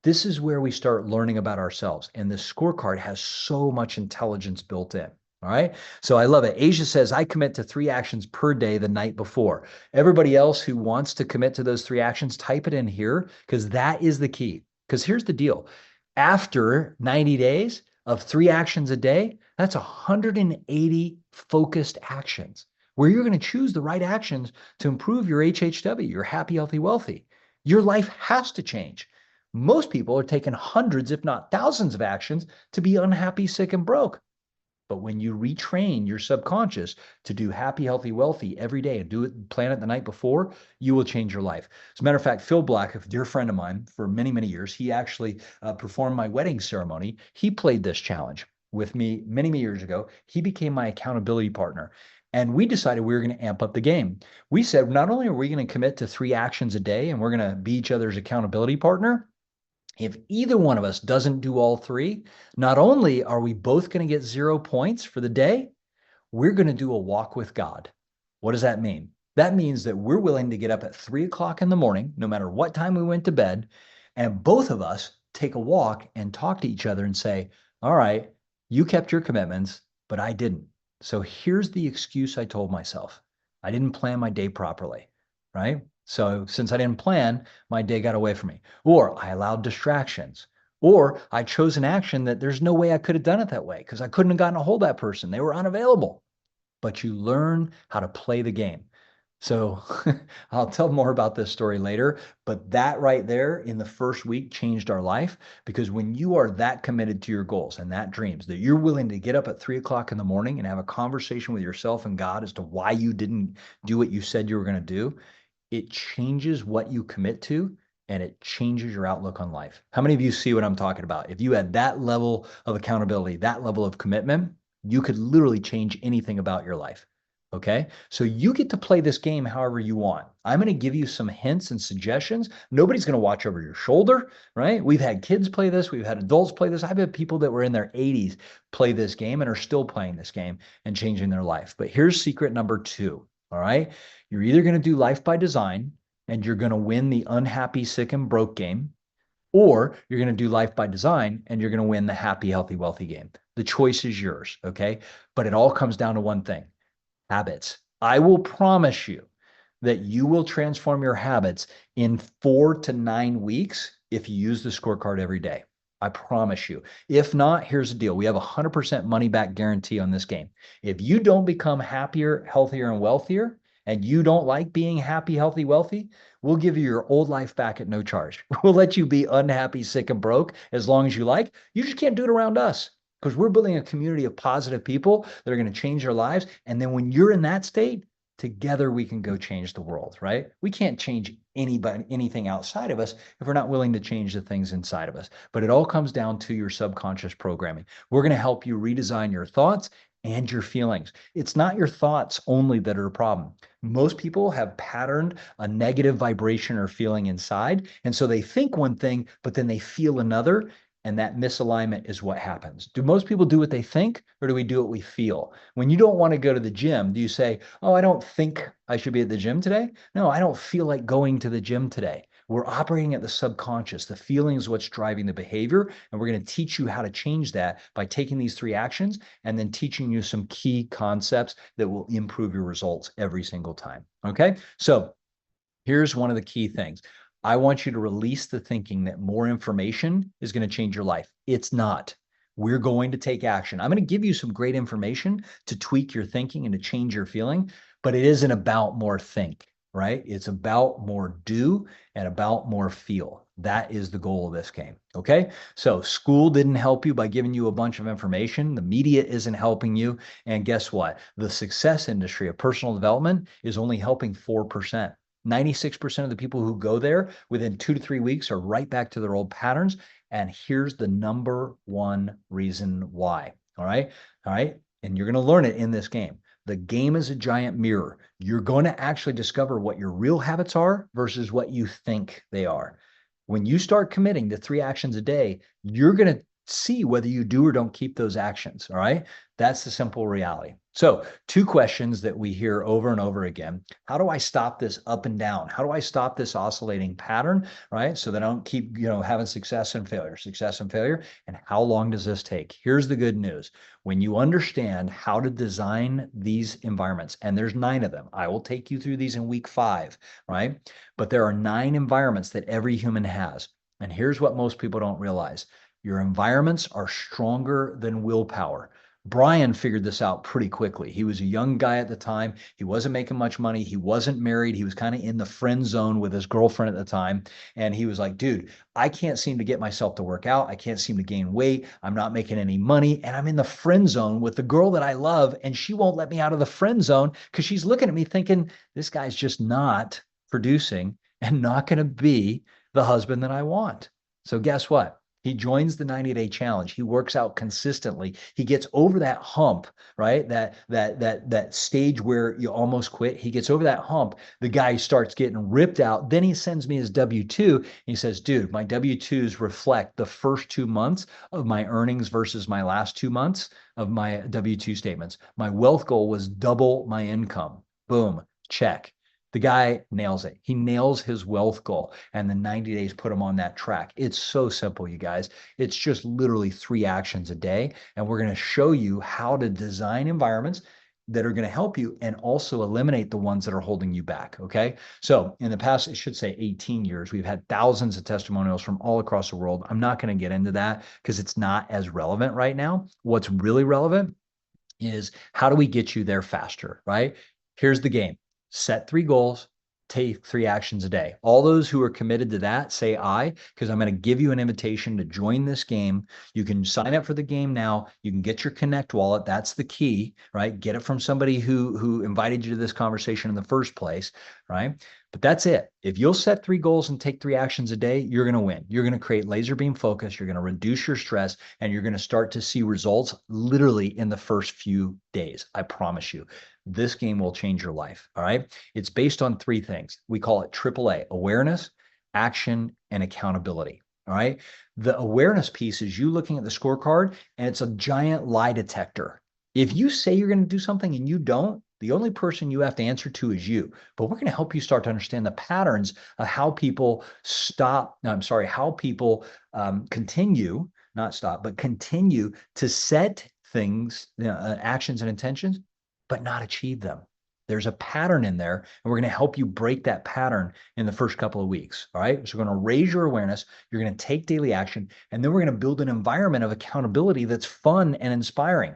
This is where we start learning about ourselves. And this scorecard has so much intelligence built in. All right. So I love it. Asia says, I commit to 3 actions per day the night before. Everybody else who wants to commit to those 3 actions, type it in here because that is the key. Because here's the deal. After 90 days of 3 actions a day, that's 180 focused actions. where you're going to choose the right actions to improve your HHW, your happy, healthy, wealthy. Your life has to change. Most people are taking hundreds, if not thousands of actions to be unhappy, sick, and broke. But when you retrain your subconscious to do happy, healthy, wealthy every day and do it, plan it the night before, you will change your life. As a matter of fact, Phil Black, a dear friend of mine for many, many years, he actually performed my wedding ceremony. He played this challenge with me many, many years ago. He became my accountability partner. And we decided we were going to amp up the game. We said, not only are we going to commit to 3 actions a day and we're going to be each other's accountability partner, if either one of us doesn't do all 3, not only are we both going to get 0 points for the day, we're going to do a walk with God. What does that mean? That means that we're willing to get up at 3 o'clock in the morning, no matter what time we went to bed, and both of us take a walk and talk to each other and say, all right, you kept your commitments, but I didn't. So here's the excuse I told myself. I didn't plan my day properly, right? So since I didn't plan, my day got away from me. Or I allowed distractions. Or I chose an action that there's no way I could have done it that way because I couldn't have gotten a hold of that person. They were unavailable. But you learn how to play the game. So I'll tell more about this story later, but that right there in the first week changed our life, because when you are that committed to your goals and that dreams, that you're willing to get up at 3 o'clock in the morning and have a conversation with yourself and God as to why you didn't do what you said you were going to do, it changes what you commit to and it changes your outlook on life. How many of you see what I'm talking about? If you had that level of accountability, that level of commitment, you could literally change anything about your life. Okay. So you get to play this game however you want. I'm going to give you some hints and suggestions. Nobody's going to watch over your shoulder, right? We've had kids play this. We've had adults play this. I've had people that were in their 80s play this game and are still playing this game and changing their life. But here's secret number 2. All right. You're either going to do life by design and you're going to win the unhappy, sick, and broke game, or you're going to do life by design and you're going to win the happy, healthy, wealthy game. The choice is yours. Okay. But it all comes down to one thing: habits. I will promise you that you will transform your habits in 4 to 9 weeks if you use the scorecard every day. I promise you. If not, here's the deal. We have a 100% money back guarantee on this game. If you don't become happier, healthier, and wealthier, and you don't like being happy, healthy, wealthy, we'll give you your old life back at no charge. We'll let you be unhappy, sick, and broke as long as you like. You just can't do it around us, because we're building a community of positive people that are going to change their lives. And then when you're in that state, together we can go change the world, right? We can't change anything outside of us if we're not willing to change the things inside of us. But it all comes down to your subconscious programming. We're going to help you redesign your thoughts and your feelings. It's not your thoughts only that are a problem. Most people have patterned a negative vibration or feeling inside. And so they think one thing, but then they feel another. And that misalignment is what happens. Do most people do what they think, or do we do what we feel? When you don't want to go to the gym, do you say, oh, I don't think I should be at the gym today? No, I don't feel like going to the gym today. We're operating at the subconscious. The feeling is what's driving the behavior. And we're going to teach you how to change that by taking these 3 actions and then teaching you some key concepts that will improve your results every single time. Okay. So here's one of the key things. I want you to release the thinking that more information is going to change your life. It's not. We're going to take action. I'm going to give you some great information to tweak your thinking and to change your feeling, but it isn't about more think, right? It's about more do and about more feel. That is the goal of this game. Okay. So school didn't help you by giving you a bunch of information. The media isn't helping you. And guess what? The success industry of personal development is only helping 4%. 96% of the people who go there within 2 to 3 weeks are right back to their old patterns. And here's the number 1 reason why. All right. All right. And you're going to learn it in this game. The game is a giant mirror. You're going to actually discover what your real habits are versus what you think they are. When you start committing to 3 actions a day, you're going to see whether you do or don't keep those actions. All right. That's the simple reality. So 2 questions that we hear over and over again. How do I stop this up and down? How do I stop this oscillating pattern, right? So that I don't keep, having success and failure. And how long does this take? Here's the good news. When you understand how to design these environments, and there's 9 of them, I will take you through these in week 5, right? But there are 9 environments that every human has. And here's what most people don't realize. Your environments are stronger than willpower. Brian figured this out pretty quickly. He was a young guy at the time. He wasn't making much money. He wasn't married. He was kind of in the friend zone with his girlfriend at the time. And he was like, dude, I can't seem to get myself to work out. I can't seem to gain weight. I'm not making any money. And I'm in the friend zone with the girl that I love. And she won't let me out of the friend zone because she's looking at me thinking, this guy's just not producing and not going to be the husband that I want. So guess what? He joins the 90-day challenge. He works out consistently. He gets over that hump, right? That stage where you almost quit. He gets over that hump. The guy starts getting ripped out. Then he sends me his W-2. And he says, dude, my W-2s reflect the first 2 months of my earnings versus my last 2 months of my W-2 statements. My wealth goal was double my income. Boom, check. The guy nails it. He nails his wealth goal, and the 90 days put him on that track. It's so simple, you guys. It's just literally 3 actions a day, and we're going to show you how to design environments that are going to help you and also eliminate the ones that are holding you back, okay? So in the past, it should say 18 years, we've had thousands of testimonials from all across the world. I'm not going to get into that because it's not as relevant right now. What's really relevant is how do we get you there faster, right? Here's the game. Set 3 goals, take 3 actions a day. All those who are committed to that, say aye, because I'm going to give you an invitation to join this game. You can sign up for the game now. You can get your Connect wallet. That's the key, right? Get it from somebody who invited you to this conversation in the first place, right? But that's it. If you'll set 3 goals and take 3 actions a day, you're going to win. You're going to create laser beam focus. You're going to reduce your stress, and you're going to start to see results literally in the first few days. I promise you. This game will change your life. All right. It's based on 3 things. We call it AAA: awareness, action, and accountability. All right. The awareness piece is you looking at the scorecard, and it's a giant lie detector. If you say you're going to do something and you don't, the only person you have to answer to is you. But we're going to help you start to understand the patterns of how people how people continue, not stop, but continue to set things, actions and intentions, but not achieve them. There's a pattern in there, and we're going to help you break that pattern in the first couple of weeks. All right. So we're going to raise your awareness. You're going to take daily action, and then we're going to build an environment of accountability that's fun and inspiring.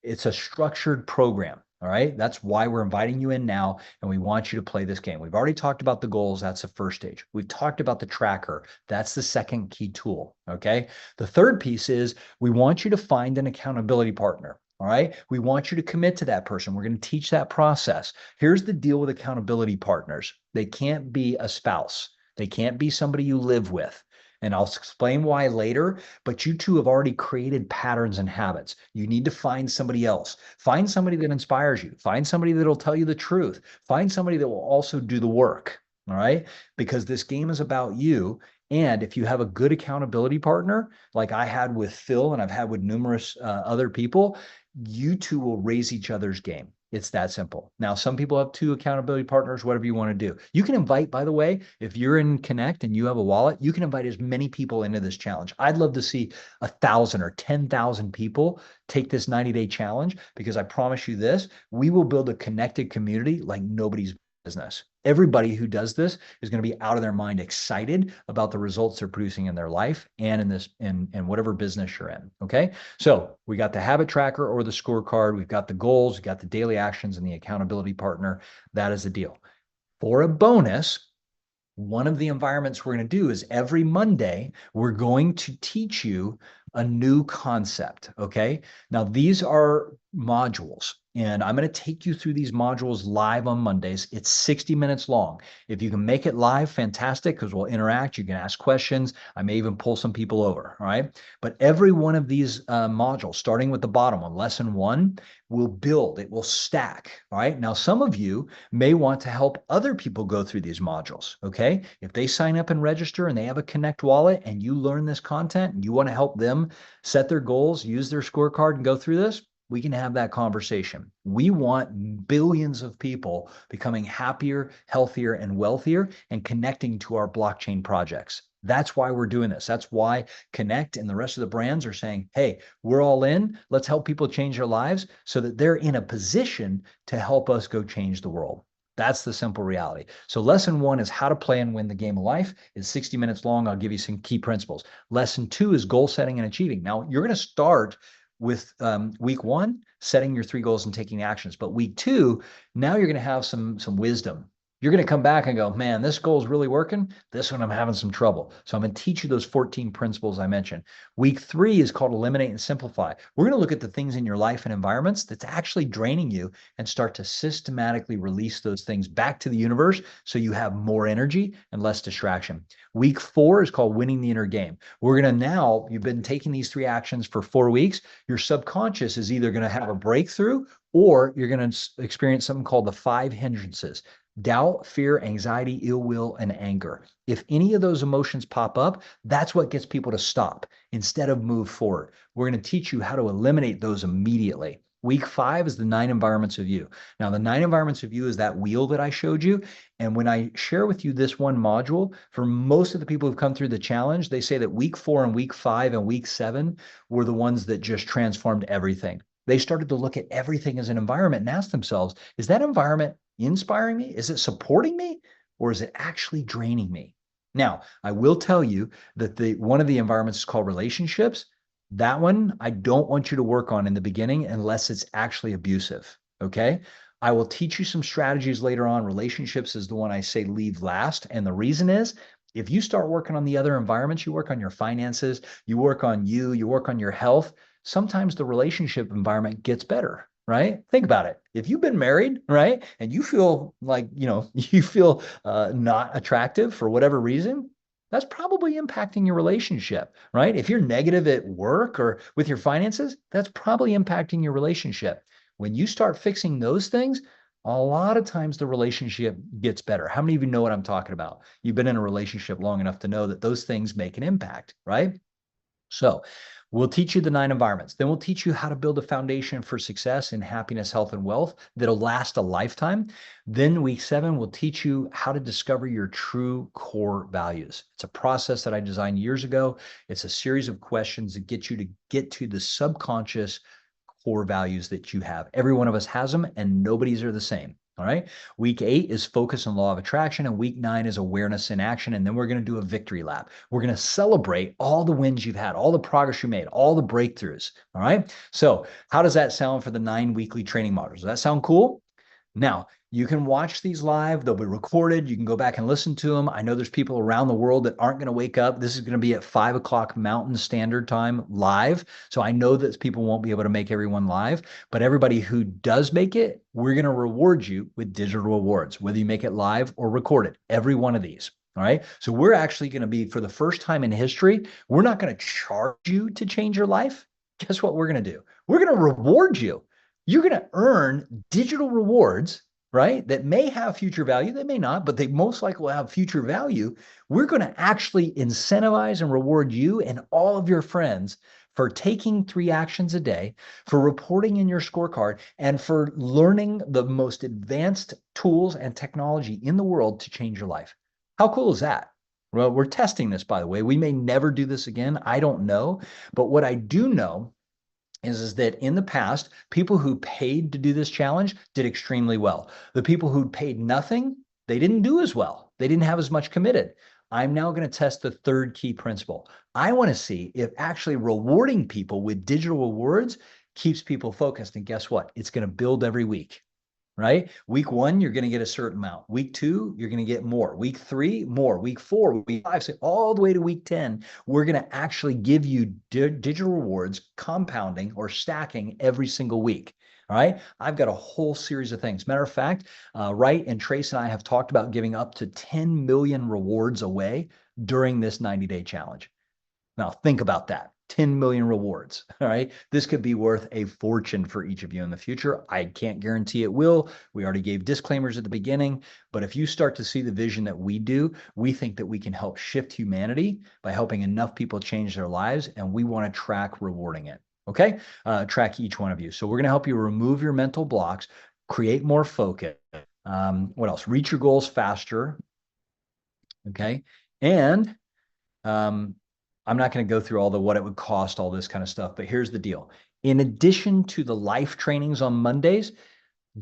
It's a structured program. All right. That's why we're inviting you in now, and we want you to play this game. We've already talked about the goals. That's the first stage. We've talked about the tracker. That's the second key tool. Okay. The third piece is we want you to find an accountability partner. All right. We want you to commit to that person. We're going to teach that process. Here's the deal with accountability partners. They can't be a spouse. They can't be somebody you live with. And I'll explain why later, but you two have already created patterns and habits. You need to find somebody else. Find somebody that inspires you. Find somebody that'll tell you the truth. Find somebody that will also do the work. All right. Because this game is about you. And if you have a good accountability partner, like I had with Phil and I've had with numerous other people, you two will raise each other's game. It's that simple. Now, some people have 2 accountability partners, whatever you want to do. You can invite, by the way, if you're in Connect and you have a wallet, you can invite as many people into this challenge. I'd love to see 1,000 or 10,000 people take this 90-day challenge, because I promise you this, we will build a connected community like nobody's business. Everybody who does this is going to be out of their mind excited about the results they're producing in their life and in whatever business you're in. Okay. So we got the habit tracker or the scorecard. We've got the goals, we've got the daily actions and the accountability partner. That is the deal. For a bonus, one of the environments we're going to do is every Monday, we're going to teach you a new concept. Okay. Now these are modules, and I'm going to take you through these modules live on Mondays. It's 60 minutes long. If you can make it live, fantastic, because we'll interact. You can ask questions. I may even pull some people over. All right. But every one of these modules, starting with the bottom one, lesson 1, will build, it will stack. All right. Now, some of you may want to help other people go through these modules. Okay. If they sign up and register and they have a Connect wallet and you learn this content and you want to help them set their goals, use their scorecard and go through this, we can have that conversation. We want billions of people becoming happier, healthier, and wealthier and connecting to our blockchain projects. That's why we're doing this. That's why Connect and the rest of the brands are saying, hey, we're all in. Let's help people change their lives so that they're in a position to help us go change the world. That's the simple reality. So lesson 1 is how to play and win the game of life. It's 60 minutes long. I'll give you some key principles. Lesson 2 is goal setting and achieving. Now, you're going to start with week 1, setting your 3 goals and taking actions. But week 2, now you're going to have some wisdom. You're going to come back and go, man, this goal is really working. This one, I'm having some trouble. So I'm going to teach you those 14 principles I mentioned. Week 3 is called Eliminate and Simplify. We're going to look at the things in your life and environments that's actually draining you and start to systematically release those things back to the universe so you have more energy and less distraction. Week 4 is called Winning the Inner Game. We're going to now, you've been taking these 3 actions for 4 weeks. Your subconscious is either going to have a breakthrough or you're going to experience something called the 5 hindrances. Doubt, fear, anxiety, ill will, and anger. If any of those emotions pop up, that's what gets people to stop instead of move forward. We're going to teach you how to eliminate those immediately. Week 5 is the 9 environments of you. Now, the 9 environments of you is that wheel that I showed you. And when I share with you this one module, for most of the people who've come through the challenge, they say that week 4 and week 5 and week 7 were the ones that just transformed everything. They started to look at everything as an environment and ask themselves, is that environment inspiring me? Is it supporting me? Or is it actually draining me? Now, I will tell you that one of the environments is called relationships. That one, I don't want you to work on in the beginning unless it's actually abusive, okay? I will teach you some strategies later on. Relationships is the one I say leave last. And the reason is, if you start working on the other environments, you work on your finances, you work on you work on your health, sometimes the relationship environment gets better, right? Think about it. If you've been married, right, and you feel like, you feel not attractive for whatever reason, that's probably impacting your relationship, right? If you're negative at work or with your finances, that's probably impacting your relationship. When you start fixing those things, a lot of times the relationship gets better. How many of you know what I'm talking about? You've been in a relationship long enough to know that those things make an impact, right? So we'll teach you the 9 environments. Then we'll teach you how to build a foundation for success in happiness, health, and wealth that'll last a lifetime. Then week 7, we'll teach you how to discover your true core values. It's a process that I designed years ago. It's a series of questions that get you to get to the subconscious core values that you have. Every one of us has them and nobody's are the same. All right. Week 8 is focus on law of attraction, and week 9 is awareness in action. And then we're going to do a victory lap. We're going to celebrate all the wins you've had, all the progress you made, all the breakthroughs. All right. So how does that sound for the 9 weekly training modules? Does that sound cool? Now, you can watch these live. They'll be recorded. You can go back and listen to them. I know there's people around the world that aren't going to wake up. This is going to be at 5 o'clock Mountain Standard Time live. So I know that people won't be able to make everyone live, but everybody who does make it, we're going to reward you with digital rewards, whether you make it live or recorded, every one of these. All right. So we're actually going to be, for the first time in history, we're not going to charge you to change your life. Guess what we're going to do? We're going to reward you. You're going to earn digital rewards, right? That may have future value, they may not, but they most likely will have future value. We're going to actually incentivize and reward you and all of your friends for taking 3 actions a day, for reporting in your scorecard, and for learning the most advanced tools and technology in the world to change your life. How cool is that? Well, we're testing this, by the way. We may never do this again. I don't know. But what I do know is that in the past, people who paid to do this challenge did extremely well. The people who paid nothing, they didn't do as well. They didn't have as much committed. I'm now going to test the 3rd key principle. I want to see if actually rewarding people with digital rewards keeps people focused. And guess what? It's going to build every week. Right? Week 1, you're going to get a certain amount. Week 2, you're going to get more. Week 3, more. Week 4, week 5, so all the way to week 10, we're going to actually give you digital rewards compounding or stacking every single week. All right. I've got a whole series of things. Matter of fact, Wright and Trace and I have talked about giving up to 10 million rewards away during this 90-day challenge. Now, think about that. 10 million rewards. All right. This could be worth a fortune for each of you in the future. I can't guarantee it will. We already gave disclaimers at the beginning, but if you start to see the vision that we do, we think that we can help shift humanity by helping enough people change their lives, and we want to track rewarding it. Okay. Track each one of you. So we're going to help you remove your mental blocks, create more focus. What else? Reach your goals faster. Okay. And, I'm not going to go through all the what it would cost, all this kind of stuff, but here's the deal. In addition to the life trainings on Mondays,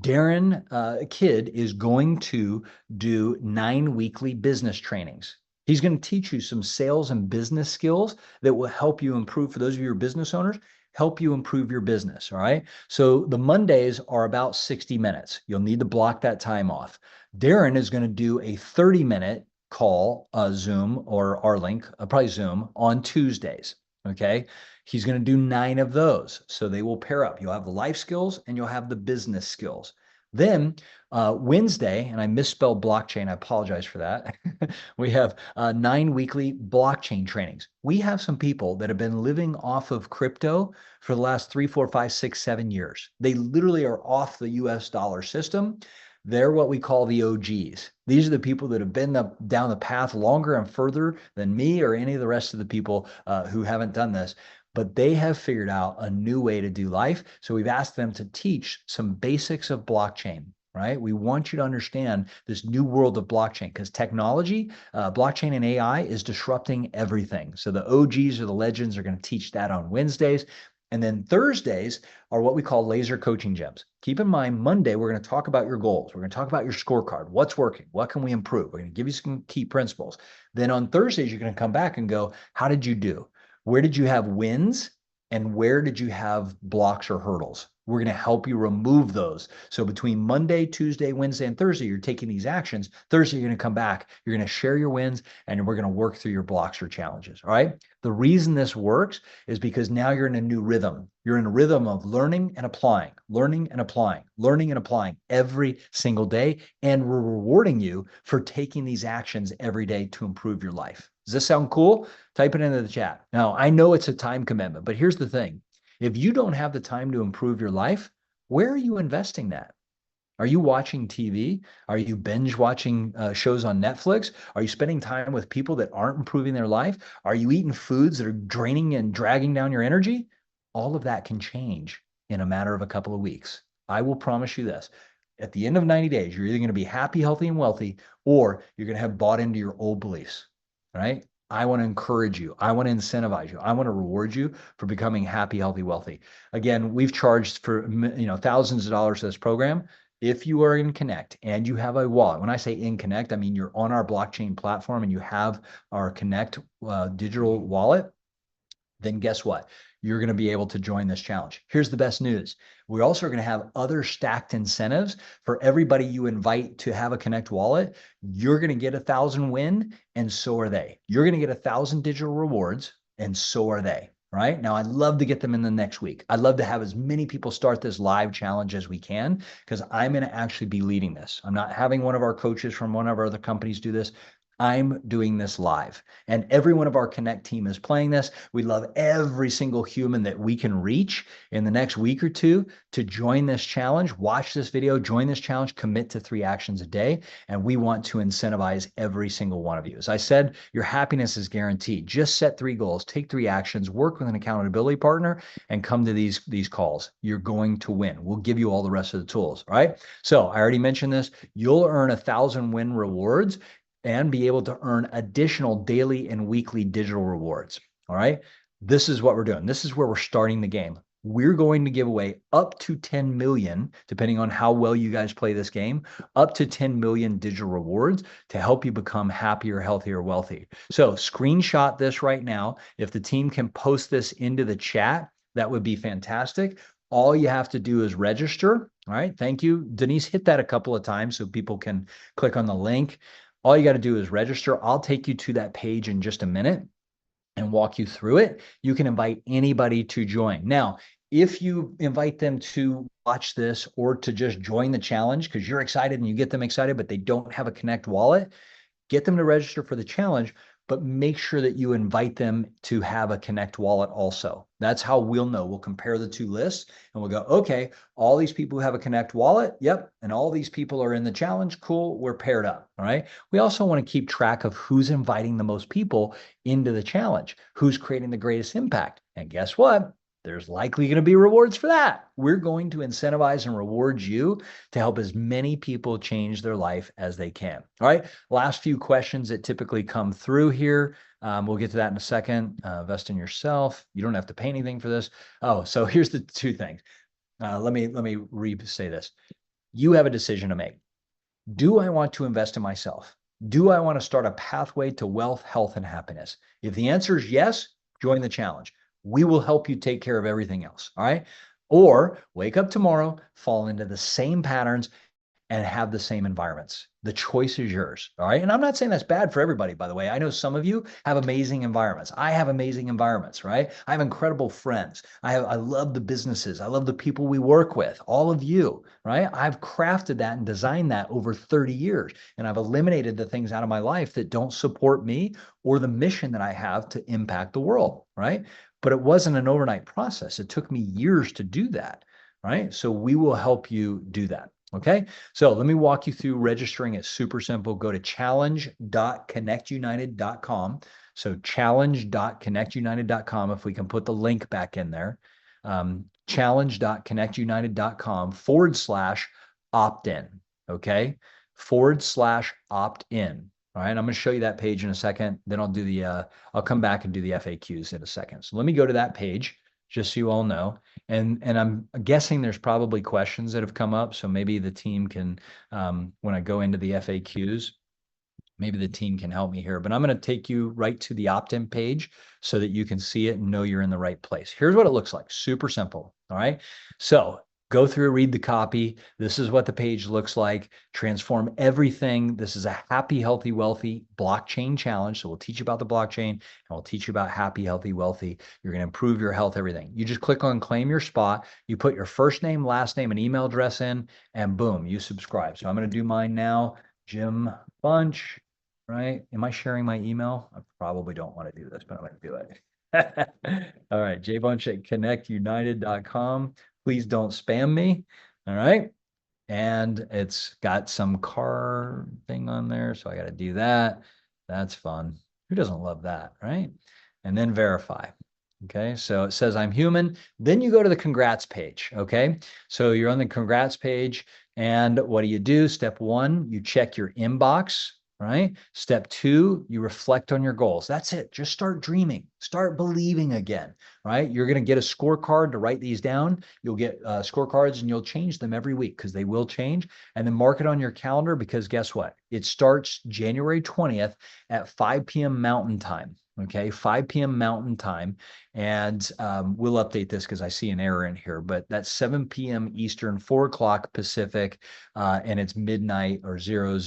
Darren Kidd is going to do 9 weekly business trainings. He's going to teach you some sales and business skills that will help you improve. For those of you who are business owners, help you improve your business. All right. So the Mondays are about 60 minutes. You'll need to block that time off. Darren is going to do a 30-minute call, Zoom or our link, probably Zoom on Tuesdays. Okay. He's going to do 9 of those. So they will pair up. You'll have the life skills and you'll have the business skills. Then Wednesday, and I misspelled blockchain. I apologize for that. We have 9 weekly blockchain trainings. We have some people that have been living off of crypto for the last 3, 4, 5, 6, 7 years. They literally are off the US dollar system. They're what we call the OGs. These are the people that have been down the path longer and further than me or any of the rest of the people who haven't done this. But they have figured out a new way to do life. So we've asked them to teach some basics of blockchain, right? We want you to understand this new world of blockchain because technology, blockchain and AI is disrupting everything. So the OGs or the legends are going to teach that on Wednesdays. And then Thursdays are what we call laser coaching gems. Keep in mind, Monday, we're going to talk about your goals. We're going to talk about your scorecard. What's working? What can we improve? We're going to give you some key principles. Then on Thursdays, you're going to come back and go, how did you do? Where did you have wins and where did you have blocks or hurdles? We're going to help you remove those. So between Monday, Tuesday, Wednesday, and Thursday, you're taking these actions. Thursday, you're going to come back. You're going to share your wins and we're going to work through your blocks or challenges. All right. The reason this works is because now you're in a new rhythm. You're in a rhythm of learning and applying, learning and applying, learning and applying every single day. And we're rewarding you for taking these actions every day to improve your life. Does this sound cool? Type it into the chat. Now, I know it's a time commitment, but here's the thing. If you don't have the time to improve your life, where are you investing that? Are you watching TV? Are you binge watching shows on Netflix? Are you spending time with people that aren't improving their life? Are you eating foods that are draining and dragging down your energy? All of that can change in a matter of a couple of weeks. I will promise you this. At the end of 90 days, you're either going to be happy, healthy, and wealthy, or you're going to have bought into your old beliefs, right? I want to encourage you. I want to incentivize you. I want to reward you for becoming happy, healthy, wealthy. Again, we've charged for thousands of dollars for this program. If you are in Connect and you have a wallet, when I say in Connect, I mean you're on our blockchain platform and you have our Connect digital wallet, then guess what? You're going to be able to join this challenge. Here's the best news. We're also going to have other stacked incentives for everybody you invite to have a Connect wallet. You're going to get 1,000 win, and so are they. You're going to get 1,000 digital rewards, and so are they. Right now, I'd love to get them in the next week. I'd love to have as many people start this live challenge as we can because I'm going to actually be leading this. I'm not having one of our coaches from one of our other companies do this. I'm doing this live and every one of our Connect team is playing this. We love every single human that we can reach in the next week or two to join this challenge, watch this video, join this challenge, commit to 3 actions a day. And we want to incentivize every single one of you. As I said, your happiness is guaranteed. Just set 3 goals, take 3 actions, work with an accountability partner and come to these calls. You're going to win. We'll give you all the rest of the tools. All right. So I already mentioned this. You'll earn 1,000 win rewards and be able to earn additional daily and weekly digital rewards. All right. This is what we're doing. This is where we're starting the game. We're going to give away up to 10 million, depending on how well you guys play this game, up to 10 million digital rewards to help you become happier, healthier, wealthy. So screenshot this right now. If the team can post this into the chat, that would be fantastic. All you have to do is register. All right. Thank you. Denise, hit that a couple of times so people can click on the link. All you got to do is register. I'll take you to that page in just a minute and walk you through it. You can invite anybody to join. Now, if you invite them to watch this or to just join the challenge because you're excited and you get them excited, but they don't have a Connect wallet, get them to register for the challenge, but make sure that you invite them to have a Connect wallet also. That's how we'll know. We'll compare the 2 lists and we'll go, okay, all these people who have a Connect wallet, yep, and all these people are in the challenge, cool, we're paired up, all right? We also want to keep track of who's inviting the most people into the challenge, who's creating the greatest impact. And guess what? There's likely going to be rewards for that. We're going to incentivize and reward you to help as many people change their life as they can. All right. Last few questions that typically come through here. We'll get to that in a second. Invest in yourself. You don't have to pay anything for this. Oh, so here's the 2 things. Let me re-say this. You have a decision to make. Do I want to invest in myself? Do I want to start a pathway to wealth, health, and happiness? If the answer is yes, join the challenge. We will help you take care of everything else. All right. Or wake up tomorrow, fall into the same patterns, and have the same environments. The choice is yours. All right. And I'm not saying that's bad for everybody, by the way. I know some of you have amazing environments. I have amazing environments, right? I have incredible friends. I love the businesses. I love the people we work with, all of you, right? I've crafted that and designed that over 30 years. And I've eliminated the things out of my life that don't support me or the mission that I have to impact the world, right? But it wasn't an overnight process. It took me years to do that, right? So we will help you do that. Okay, so let me walk you through registering. It's super simple. Go to challenge.connectunited.com. So challenge.connectunited.com, if we can put the link back in there, challenge.connectunited.com/opt-in. Okay, /opt-in. All right, I'm going to show you that page in a second. Then I'll come back and do the FAQs in a second. So let me go to that page just so you all know. And I'm guessing there's probably questions that have come up. So maybe the team can, when I go into the FAQs, maybe the team can help me here. But I'm going to take you right to the opt-in page so that you can see it and know you're in the right place. Here's what it looks like. Super simple. All right. So go through, read the copy. This is what the page looks like. Transform everything. This is a happy, healthy, wealthy blockchain challenge. So we'll teach you about the blockchain and we'll teach you about happy, healthy, wealthy. You're going to improve your health, everything. You just click on claim your spot. You put your first name, last name, and email address in, and boom, you subscribe. So I'm going to do mine now. Jim Bunch, right? Am I sharing my email? I probably don't want to do this, but I'm going to do it. All right, jbunch@connectunited.com. Please don't spam me. All right. And it's got some car thing on there. So I got to do that. That's fun. Who doesn't love that, right? And then verify. Okay. So it says I'm human. Then you go to the congrats page. Okay. So you're on the congrats page. And what do? Step one, you check your inbox. Right. Step two, you reflect on your goals. That's it. Just start dreaming, start believing again. Right. You're going to get a scorecard to write these down. You'll get scorecards and you'll change them every week because they will change. And then mark it on your calendar because guess what? It starts January 20th at 5 p.m. Mountain Time. Okay, 5 p.m. Mountain Time. And we'll update this because I see an error in here, but that's 7 p.m. Eastern, 4 o'clock Pacific, and it's midnight or 000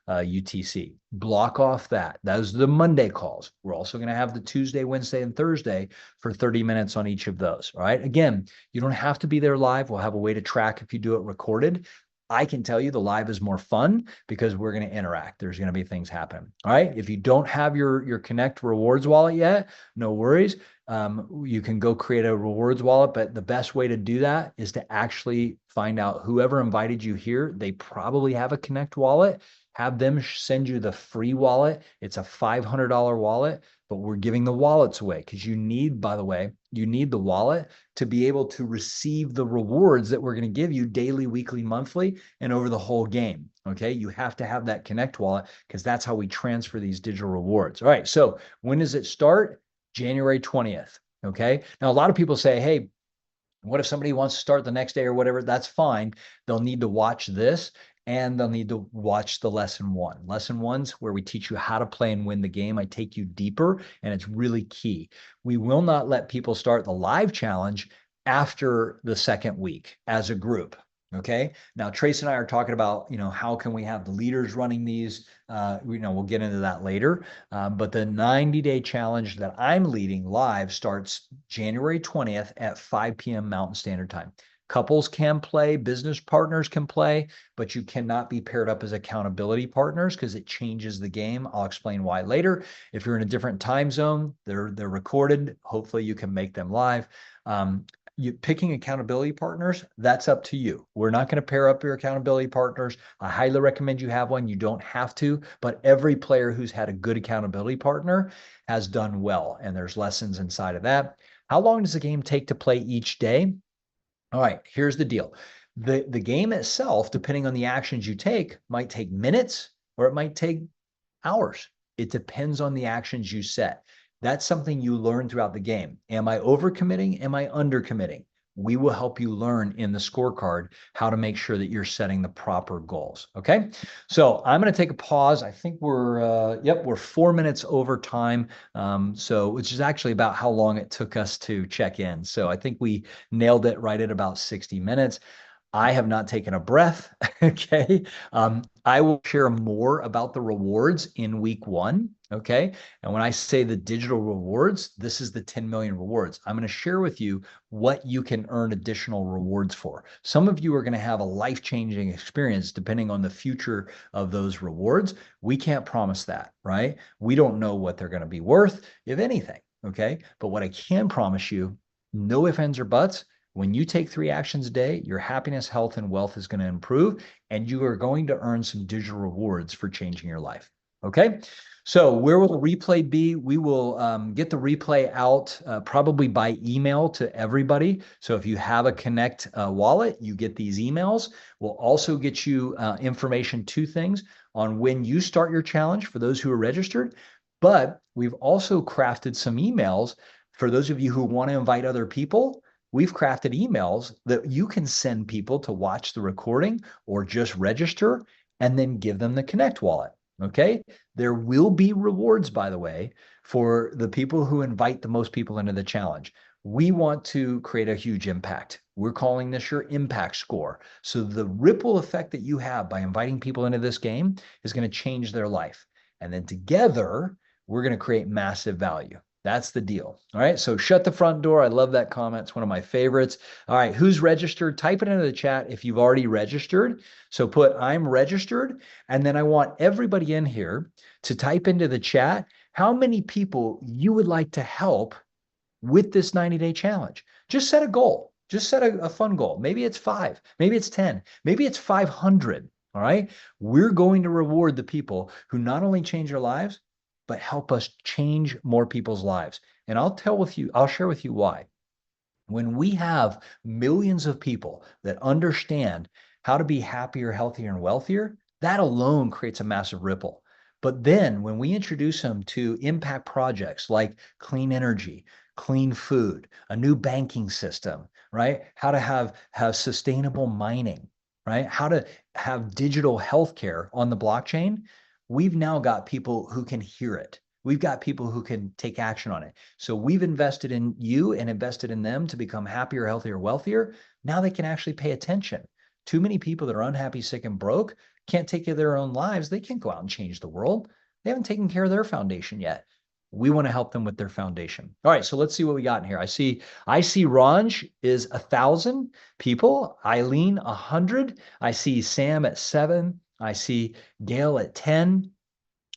UTC. Block off that. Those are the Monday calls. We're also going to have the Tuesday, Wednesday, and Thursday for 30 minutes on each of those. All right. Again, you don't have to be there live. We'll have a way to track if you do it recorded. I can tell you the live is more fun because we're going to interact. There's going to be things happen. All right. If you don't have your Connect rewards wallet yet, no worries. You can go create a rewards wallet, but the best way to do that is to actually find out whoever invited you here. They probably have a Connect wallet. Have them send you the free wallet. It's a $500 wallet, but we're giving the wallets away because you need, by the way, you need the wallet to be able to receive the rewards that we're going to give you daily, weekly, monthly, and over the whole game. Okay. You have to have that Connect wallet because that's how we transfer these digital rewards. All right. So when does it start? January 20th. Okay. Now, a lot of people say, hey, what if somebody wants to start the next day or whatever? That's fine. They'll need to watch this and they'll need to watch the lesson one. Lesson one's where we teach you how to play and win the game. I take you deeper and it's really key. We will not let people start the live challenge after the second week as a group. Okay. Now, Trace and I are talking about, how can we have the leaders running these? We'll get into that later. But the 90-day challenge that I'm leading live starts January 20th at 5 p.m. Mountain Standard Time. Couples can play, business partners can play, but you cannot be paired up as accountability partners because it changes the game. I'll explain why later. If you're in a different time zone, they're recorded. Hopefully you can make them live. You picking accountability partners, that's up to you. We're not going to pair up your accountability partners. I highly recommend you have one. You don't have to, but every player who's had a good accountability partner has done well. And there's lessons inside of that. How long does the game take to play each day? All right, here's the deal. The game itself, depending on the actions you take, might take minutes or it might take hours. It depends on the actions you set. That's something you learn throughout the game. Am I overcommitting? Am I undercommitting? we will help you learn in the scorecard how to make sure that you're setting the proper goals. Okay. So I'm going to take a pause. I think we're 4 minutes over time. So which is actually about how long it took us to check in. So I think we nailed it right at about 60 minutes. I have not taken a breath. Okay. I will share more about the rewards in week 1. Okay. And when I say the digital rewards, this is the 10 million rewards. I'm going to share with you what you can earn additional rewards for. Some of you are going to have a life-changing experience depending on the future of those rewards. We can't promise that, right? We don't know what they're going to be worth, if anything. Okay. But what I can promise you, no ifs, ands, or buts. When you take 3 actions a day, your happiness, health, and wealth is going to improve, and you are going to earn some digital rewards for changing your life. Okay. So where will the replay be? We will get the replay out probably by email to everybody. So if you have a Connect wallet, you get these emails. We'll also get you information, 2 things on when you start your challenge for those who are registered. But we've also crafted some emails for those of you who want to invite other people. We've crafted emails that you can send people to watch the recording or just register and then give them the Connect wallet. Okay. There will be rewards, by the way, for the people who invite the most people into the challenge. We want to create a huge impact. We're calling this your impact score. So the ripple effect that you have by inviting people into this game is going to change their life. And then together, we're going to create massive value. That's the deal. All right. So shut the front door. I love that comment. It's one of my favorites. All right. Who's registered? Type it into the chat if you've already registered. So put I'm registered. And then I want everybody in here to type into the chat how many people you would like to help with this 90-day challenge. Just set a goal. Just set a fun goal. Maybe it's 5. Maybe it's 10. Maybe it's 500. All right. We're going to reward the people who not only change their lives, but help us change more people's lives. And I'll share with you why. When we have millions of people that understand how to be happier, healthier, and wealthier, that alone creates a massive ripple. But then when we introduce them to impact projects like clean energy, clean food, a new banking system, right? How to have sustainable mining, right? How to have digital healthcare on the blockchain, we've now got people who can hear it. We've got people who can take action on it. So we've invested in you and invested in them to become happier, healthier, wealthier. Now they can actually pay attention. Too many people that are unhappy, sick, and broke can't take care of their own lives. They can't go out and change the world. They haven't taken care of their foundation yet. We want to help them with their foundation. All right, so let's see what we got in here. I see Ranj is 1,000 people. Eileen 100. I see Sam at 7. I see Gail at 10.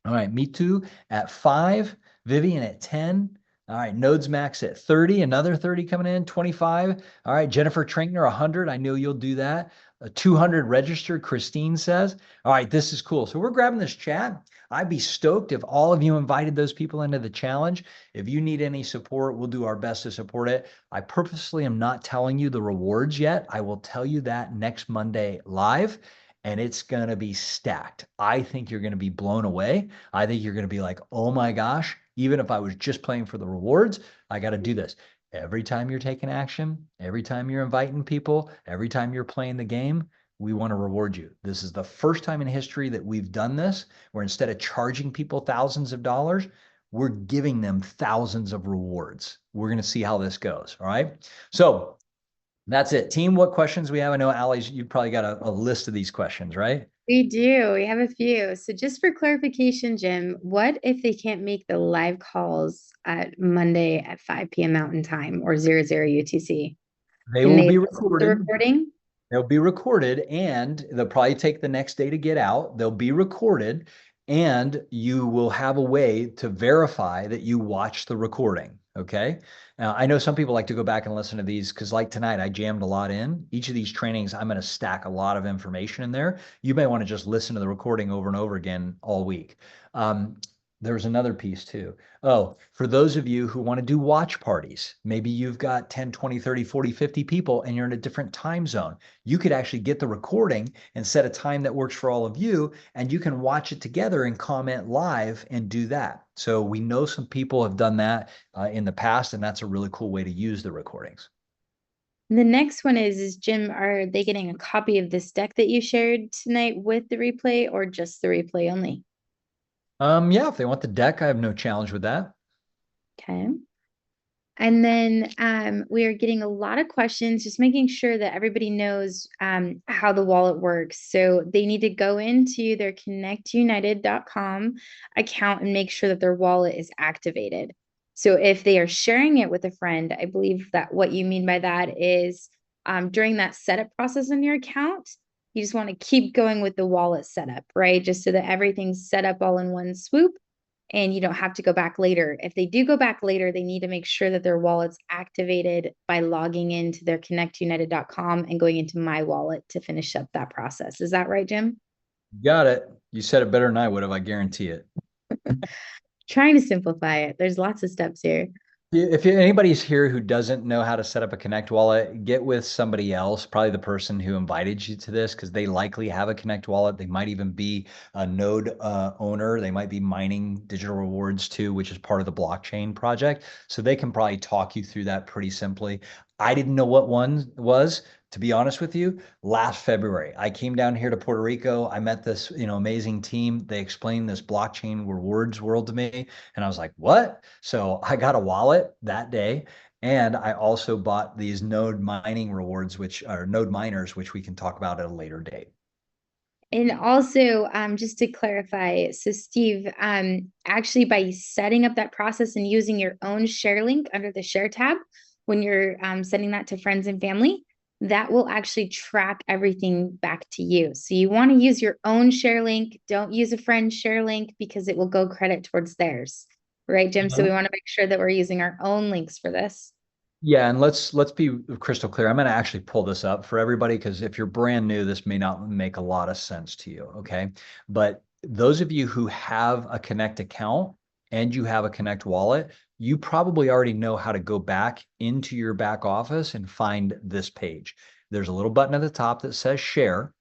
All right, me too at 5. Vivian at 10. All right, Nodes Max at 30. Another 30 coming in. 25. All right, Jennifer Trinkner 100. I know you'll do that. 200 registered, Christine says. All right, this is cool. So we're grabbing this chat. I'd be stoked if all of you invited those people into the challenge. If you need any support, we'll do our best to support it. I purposely am not telling you the rewards yet. I will tell you that next Monday live. And it's going to be stacked. I think you're going to be blown away. I think you're going to be like, oh my gosh, even if I was just playing for the rewards, I got to do this. Every time you're taking action, every time you're inviting people, every time you're playing the game, we want to reward you. This is the first time in history that we've done this, where instead of charging people thousands of dollars, we're giving them thousands of rewards. We're going to see how this goes. All right. So that's it. Team, what questions we have? I know, Allie's, you've probably got a list of these questions, right? We do. We have a few. So just for clarification, Jim, what if they can't make the live calls at Monday at 5 p.m. Mountain Time or 00 UTC? They Can will they be listen to the recorded. recording? They'll be recorded, and they'll probably take the next day to get out. They'll be recorded, and you will have a way to verify that you watch the recording. Okay. Now, I know some people like to go back and listen to these because, like tonight, I jammed a lot in. Each of these trainings, I'm going to stack a lot of information in there. You may want to just listen to the recording over and over again all week. There's another piece too. Oh, for those of you who want to do watch parties, maybe you've got 10, 20, 30, 40, 50 people and you're in a different time zone. You could actually get the recording and set a time that works for all of you, and you can watch it together and comment live and do that. So we know some people have done that in the past, and that's a really cool way to use the recordings. The next one is Jim, are they getting a copy of this deck that you shared tonight with the replay or just the replay only? Yeah, if they want the deck, I have no challenge with that. Okay. And then we are getting a lot of questions, just making sure that everybody knows how the wallet works. So they need to go into their connectunited.com account and make sure that their wallet is activated. So if they are sharing it with a friend, I believe that what you mean by that is during that setup process on your account, you just want to keep going with the wallet setup, right? Just so that everything's set up all in one swoop and you don't have to go back later. If they do go back later, they need to make sure that their wallet's activated by logging into their connectunited.com and going into my wallet to finish up that process. Is that right, Jim? Got it. You said it better than I would have, I guarantee it. Trying to simplify it. There's lots of steps here. If anybody's here who doesn't know how to set up a Connect wallet, get with somebody else, probably the person who invited you to this, because they likely have a Connect wallet. They might even be a node owner. They might be mining digital rewards too, which is part of the blockchain project. So they can probably talk you through that pretty simply. I didn't know what one was, to be honest with you. Last February, I came down here to Puerto Rico. I met this, amazing team. They explained this blockchain rewards world to me. And I was like, what? So I got a wallet that day. And I also bought these node mining rewards, which are node miners, which we can talk about at a later date. And also, just to clarify, so Steve, actually by setting up that process and using your own share link under the share tab, when you're sending that to friends and family, that will actually track everything back to you. So you want to use your own share link. Don't use a friend's share link because it will go credit towards theirs. Right, Jim? So we want to make sure that we're using our own links for this. Yeah, and let's be crystal clear. I'm going to actually pull this up for everybody because if you're brand new, this may not make a lot of sense to you, okay? But those of you who have a Connect account and you have a Connect wallet, you probably already know how to go back into your back office and find this page. There's a little button at the top that says share,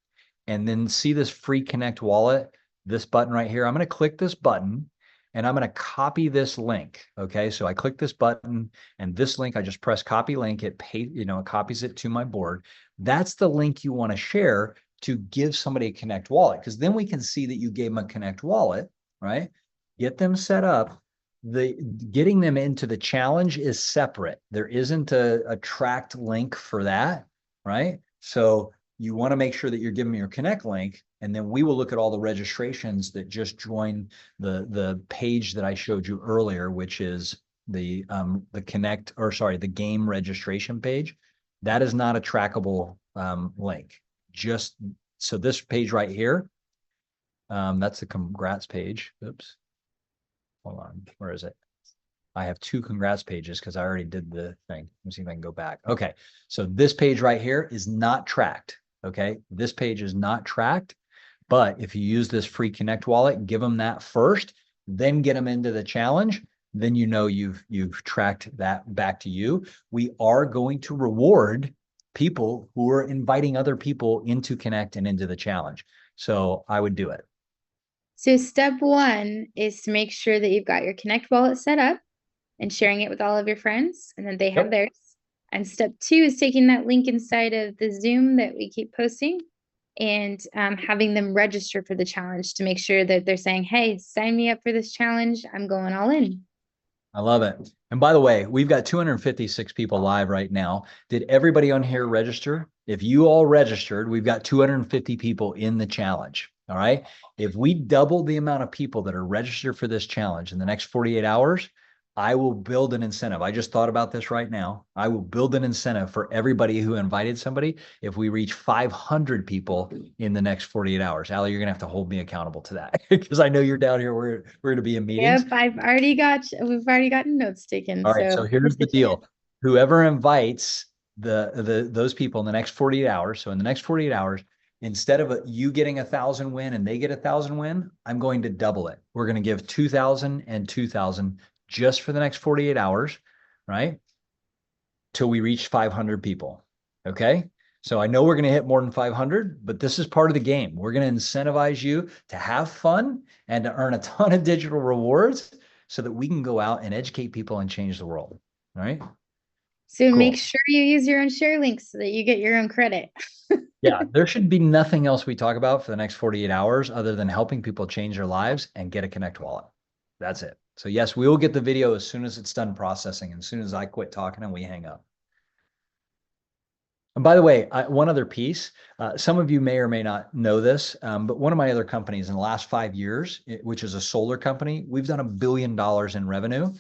and then see this free Connect wallet, this button right here. I'm going to click this button and I'm going to copy this link. Okay. So I click this button and this link, I just press copy link. It copies it to my board. That's the link you want to share to give somebody a Connect wallet. Cause then we can see that you gave them a Connect wallet, right? Get them set up. Getting them into the challenge is separate. There isn't a tracked link for that, right? So you want to make sure that you're giving me your Connect link, and then we will look at all the registrations that just join the page that I showed you earlier, which is the game registration page. That is not a trackable link. Just so this page right here, that's the congrats page. Oops. Hold on. Where is it? I have two congrats pages because I already did the thing. Let me see if I can go back. Okay. So this page right here is not tracked. Okay. This page is not tracked, but if you use this free Connect wallet, give them that first, then get them into the challenge. Then you've tracked that back to you. We are going to reward people who are inviting other people into Connect and into the challenge. So I would do it. So step one is to make sure that you've got your Connect wallet set up and sharing it with all of your friends, and then they have theirs. And step two is taking that link inside of the Zoom that we keep posting and having them register for the challenge to make sure that they're saying, hey, sign me up for this challenge. I'm going all in. I love it. And by the way, we've got 256 people live right now. Did everybody on here register? If you all registered, we've got 250 people in the challenge. All right. If we double the amount of people that are registered for this challenge in the next 48 hours, I will build an incentive. I just thought about this right now. I will build an incentive for everybody who invited somebody if we reach 500 people in the next 48 hours. Allie, you're going to have to hold me accountable to that because I know you're down here. We're going to be in meetings. Yep, we've already gotten notes taken. All right, so here's the deal. Whoever invites those people in the next 48 hours, so in the next 48 hours, instead of you getting 1,000 win and they get 1,000 win, I'm going to double it. We're going to give 2,000 and 2,000 just for the next 48 hours, right? Till we reach 500 people. Okay. So I know we're going to hit more than 500, but this is part of the game. We're going to incentivize you to have fun and to earn a ton of digital rewards so that we can go out and educate people and change the world. All right. So Cool. make sure you use your own share links so that you get your own credit. Yeah, there should be nothing else we talk about for the next 48 hours other than helping people change their lives and get a Connect wallet. That's it. So yes, we will get the video as soon as it's done processing and as soon as I quit talking and we hang up. And by the way, one other piece, some of you may or may not know this, but one of my other companies in the last 5 years, which is a solar company, we've done $1 billion in revenue.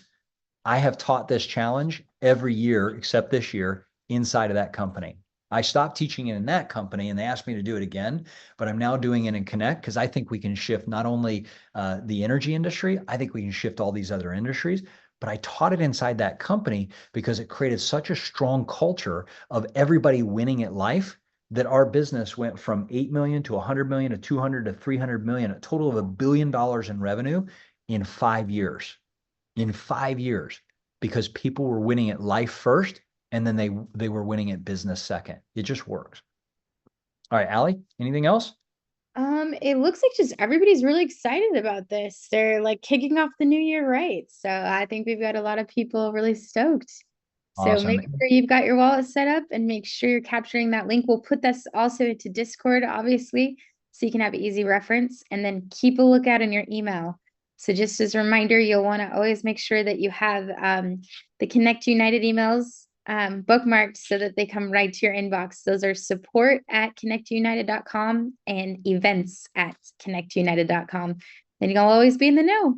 I have taught this challenge every year, except this year, inside of that company. I stopped teaching it in that company and they asked me to do it again, but I'm now doing it in Connect because I think we can shift not only the energy industry, I think we can shift all these other industries. But I taught it inside that company because it created such a strong culture of everybody winning at life that our business went from 8 million to 100 million to 200 to 300 million, a total of $1 billion in revenue in 5 years. In 5 years, because people were winning at life first and then they were winning at business second. It just works. All right, Allie, anything else? It looks like just everybody's really excited about this. They're like kicking off the new year right. So I think we've got a lot of people really stoked. So Awesome. make sure you've got your wallet set up and make sure you're capturing that link. We'll put this also into Discord, obviously, so you can have easy reference, and then keep a lookout in your email. So just as a reminder, you'll want to always make sure that you have the Connect United emails bookmarked so that they come right to your inbox. Those are support@connectunited.com and events@connectunited.com. Then you'll always be in the know.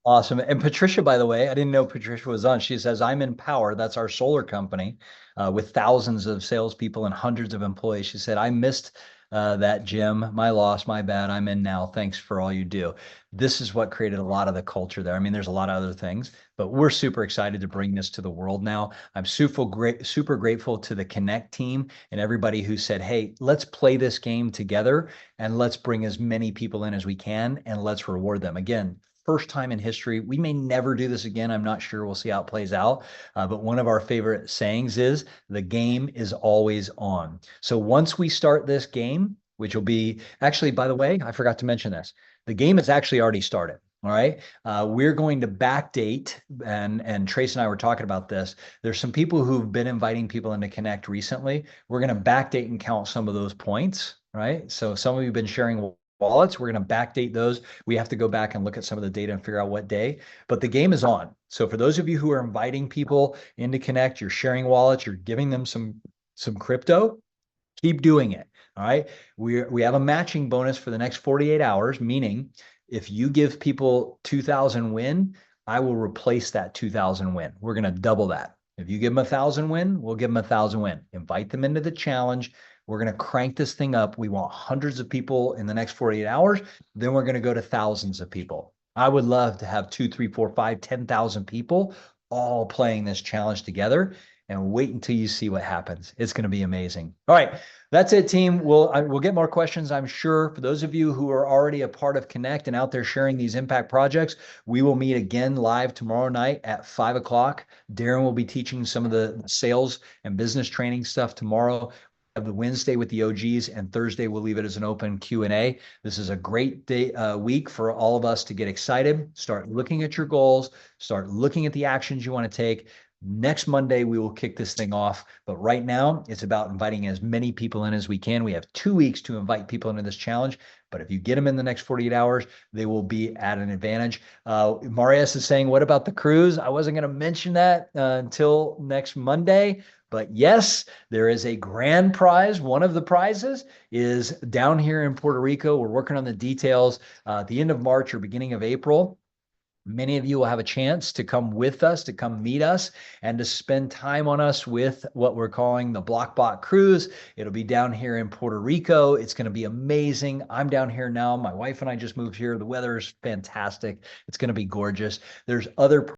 Awesome. And Patricia, by the way, I didn't know Patricia was on. She says, I'm in Power. That's our solar company with thousands of salespeople and hundreds of employees. She said, I missed that, Jim. My loss, my bad. I'm in now. Thanks for all you do. This is what created a lot of the culture there. I mean, there's a lot of other things, but we're super excited to bring this to the world now. I'm super grateful to the Connect team and everybody who said, hey, let's play this game together and let's bring as many people in as we can and let's reward them. Again, first time in history. We may never do this again. I'm not sure. We'll see how it plays out. But one of our favorite sayings is the game is always on. So once we start this game, which will be actually, by the way, I forgot to mention this. The game has actually already started. All right. We're going to backdate, and Trace and I were talking about this. There's some people who've been inviting people into Connect recently. We're going to backdate and count some of those points. Right. So some of you have been sharing wallets. We're going to backdate those. We have to go back and look at some of the data and figure out what day, but the game is on. So for those of you who are inviting people into Connect, you're sharing wallets, you're giving them some crypto, keep doing it. All right. We have a matching bonus for the next 48 hours, meaning if you give people 2,000 win, I will replace that 2,000 win. We're going to double that. If you give them 1,000 win, we'll give them 1,000 win. Invite them into the challenge. We're going to crank this thing up. We want hundreds of people in the next 48 hours. Then we're going to go to thousands of people. I would love to have 2, 3, 4, 5, 10,000 people all playing this challenge together, and wait until you see what happens. It's going to be amazing. All right. That's it, team. We'll get more questions, I'm sure. For those of you who are already a part of Connect and out there sharing these impact projects, we will meet again live tomorrow night at 5 o'clock. Darren will be teaching some of the sales and business training stuff tomorrow. The Wednesday with the OGs, and Thursday we'll leave it as an open Q&A. This is a great day, week for all of us to get excited, start looking at your goals, start looking at the actions you want to take. Next Monday, we will kick this thing off. But right now, it's about inviting as many people in as we can. We have 2 weeks to invite people into this challenge. But if you get them in the next 48 hours, they will be at an advantage. Marius is saying, what about the cruise? I wasn't going to mention that until next Monday. But yes, there is a grand prize. One of the prizes is down here in Puerto Rico. We're working on the details at the end of March or beginning of April. Many of you will have a chance to come with us, to come meet us, and to spend time on us with what we're calling the Blockbot Cruise. It'll be down here in Puerto Rico. It's going to be amazing. I'm down here now. My wife and I just moved here. The weather is fantastic. It's going to be gorgeous. There's other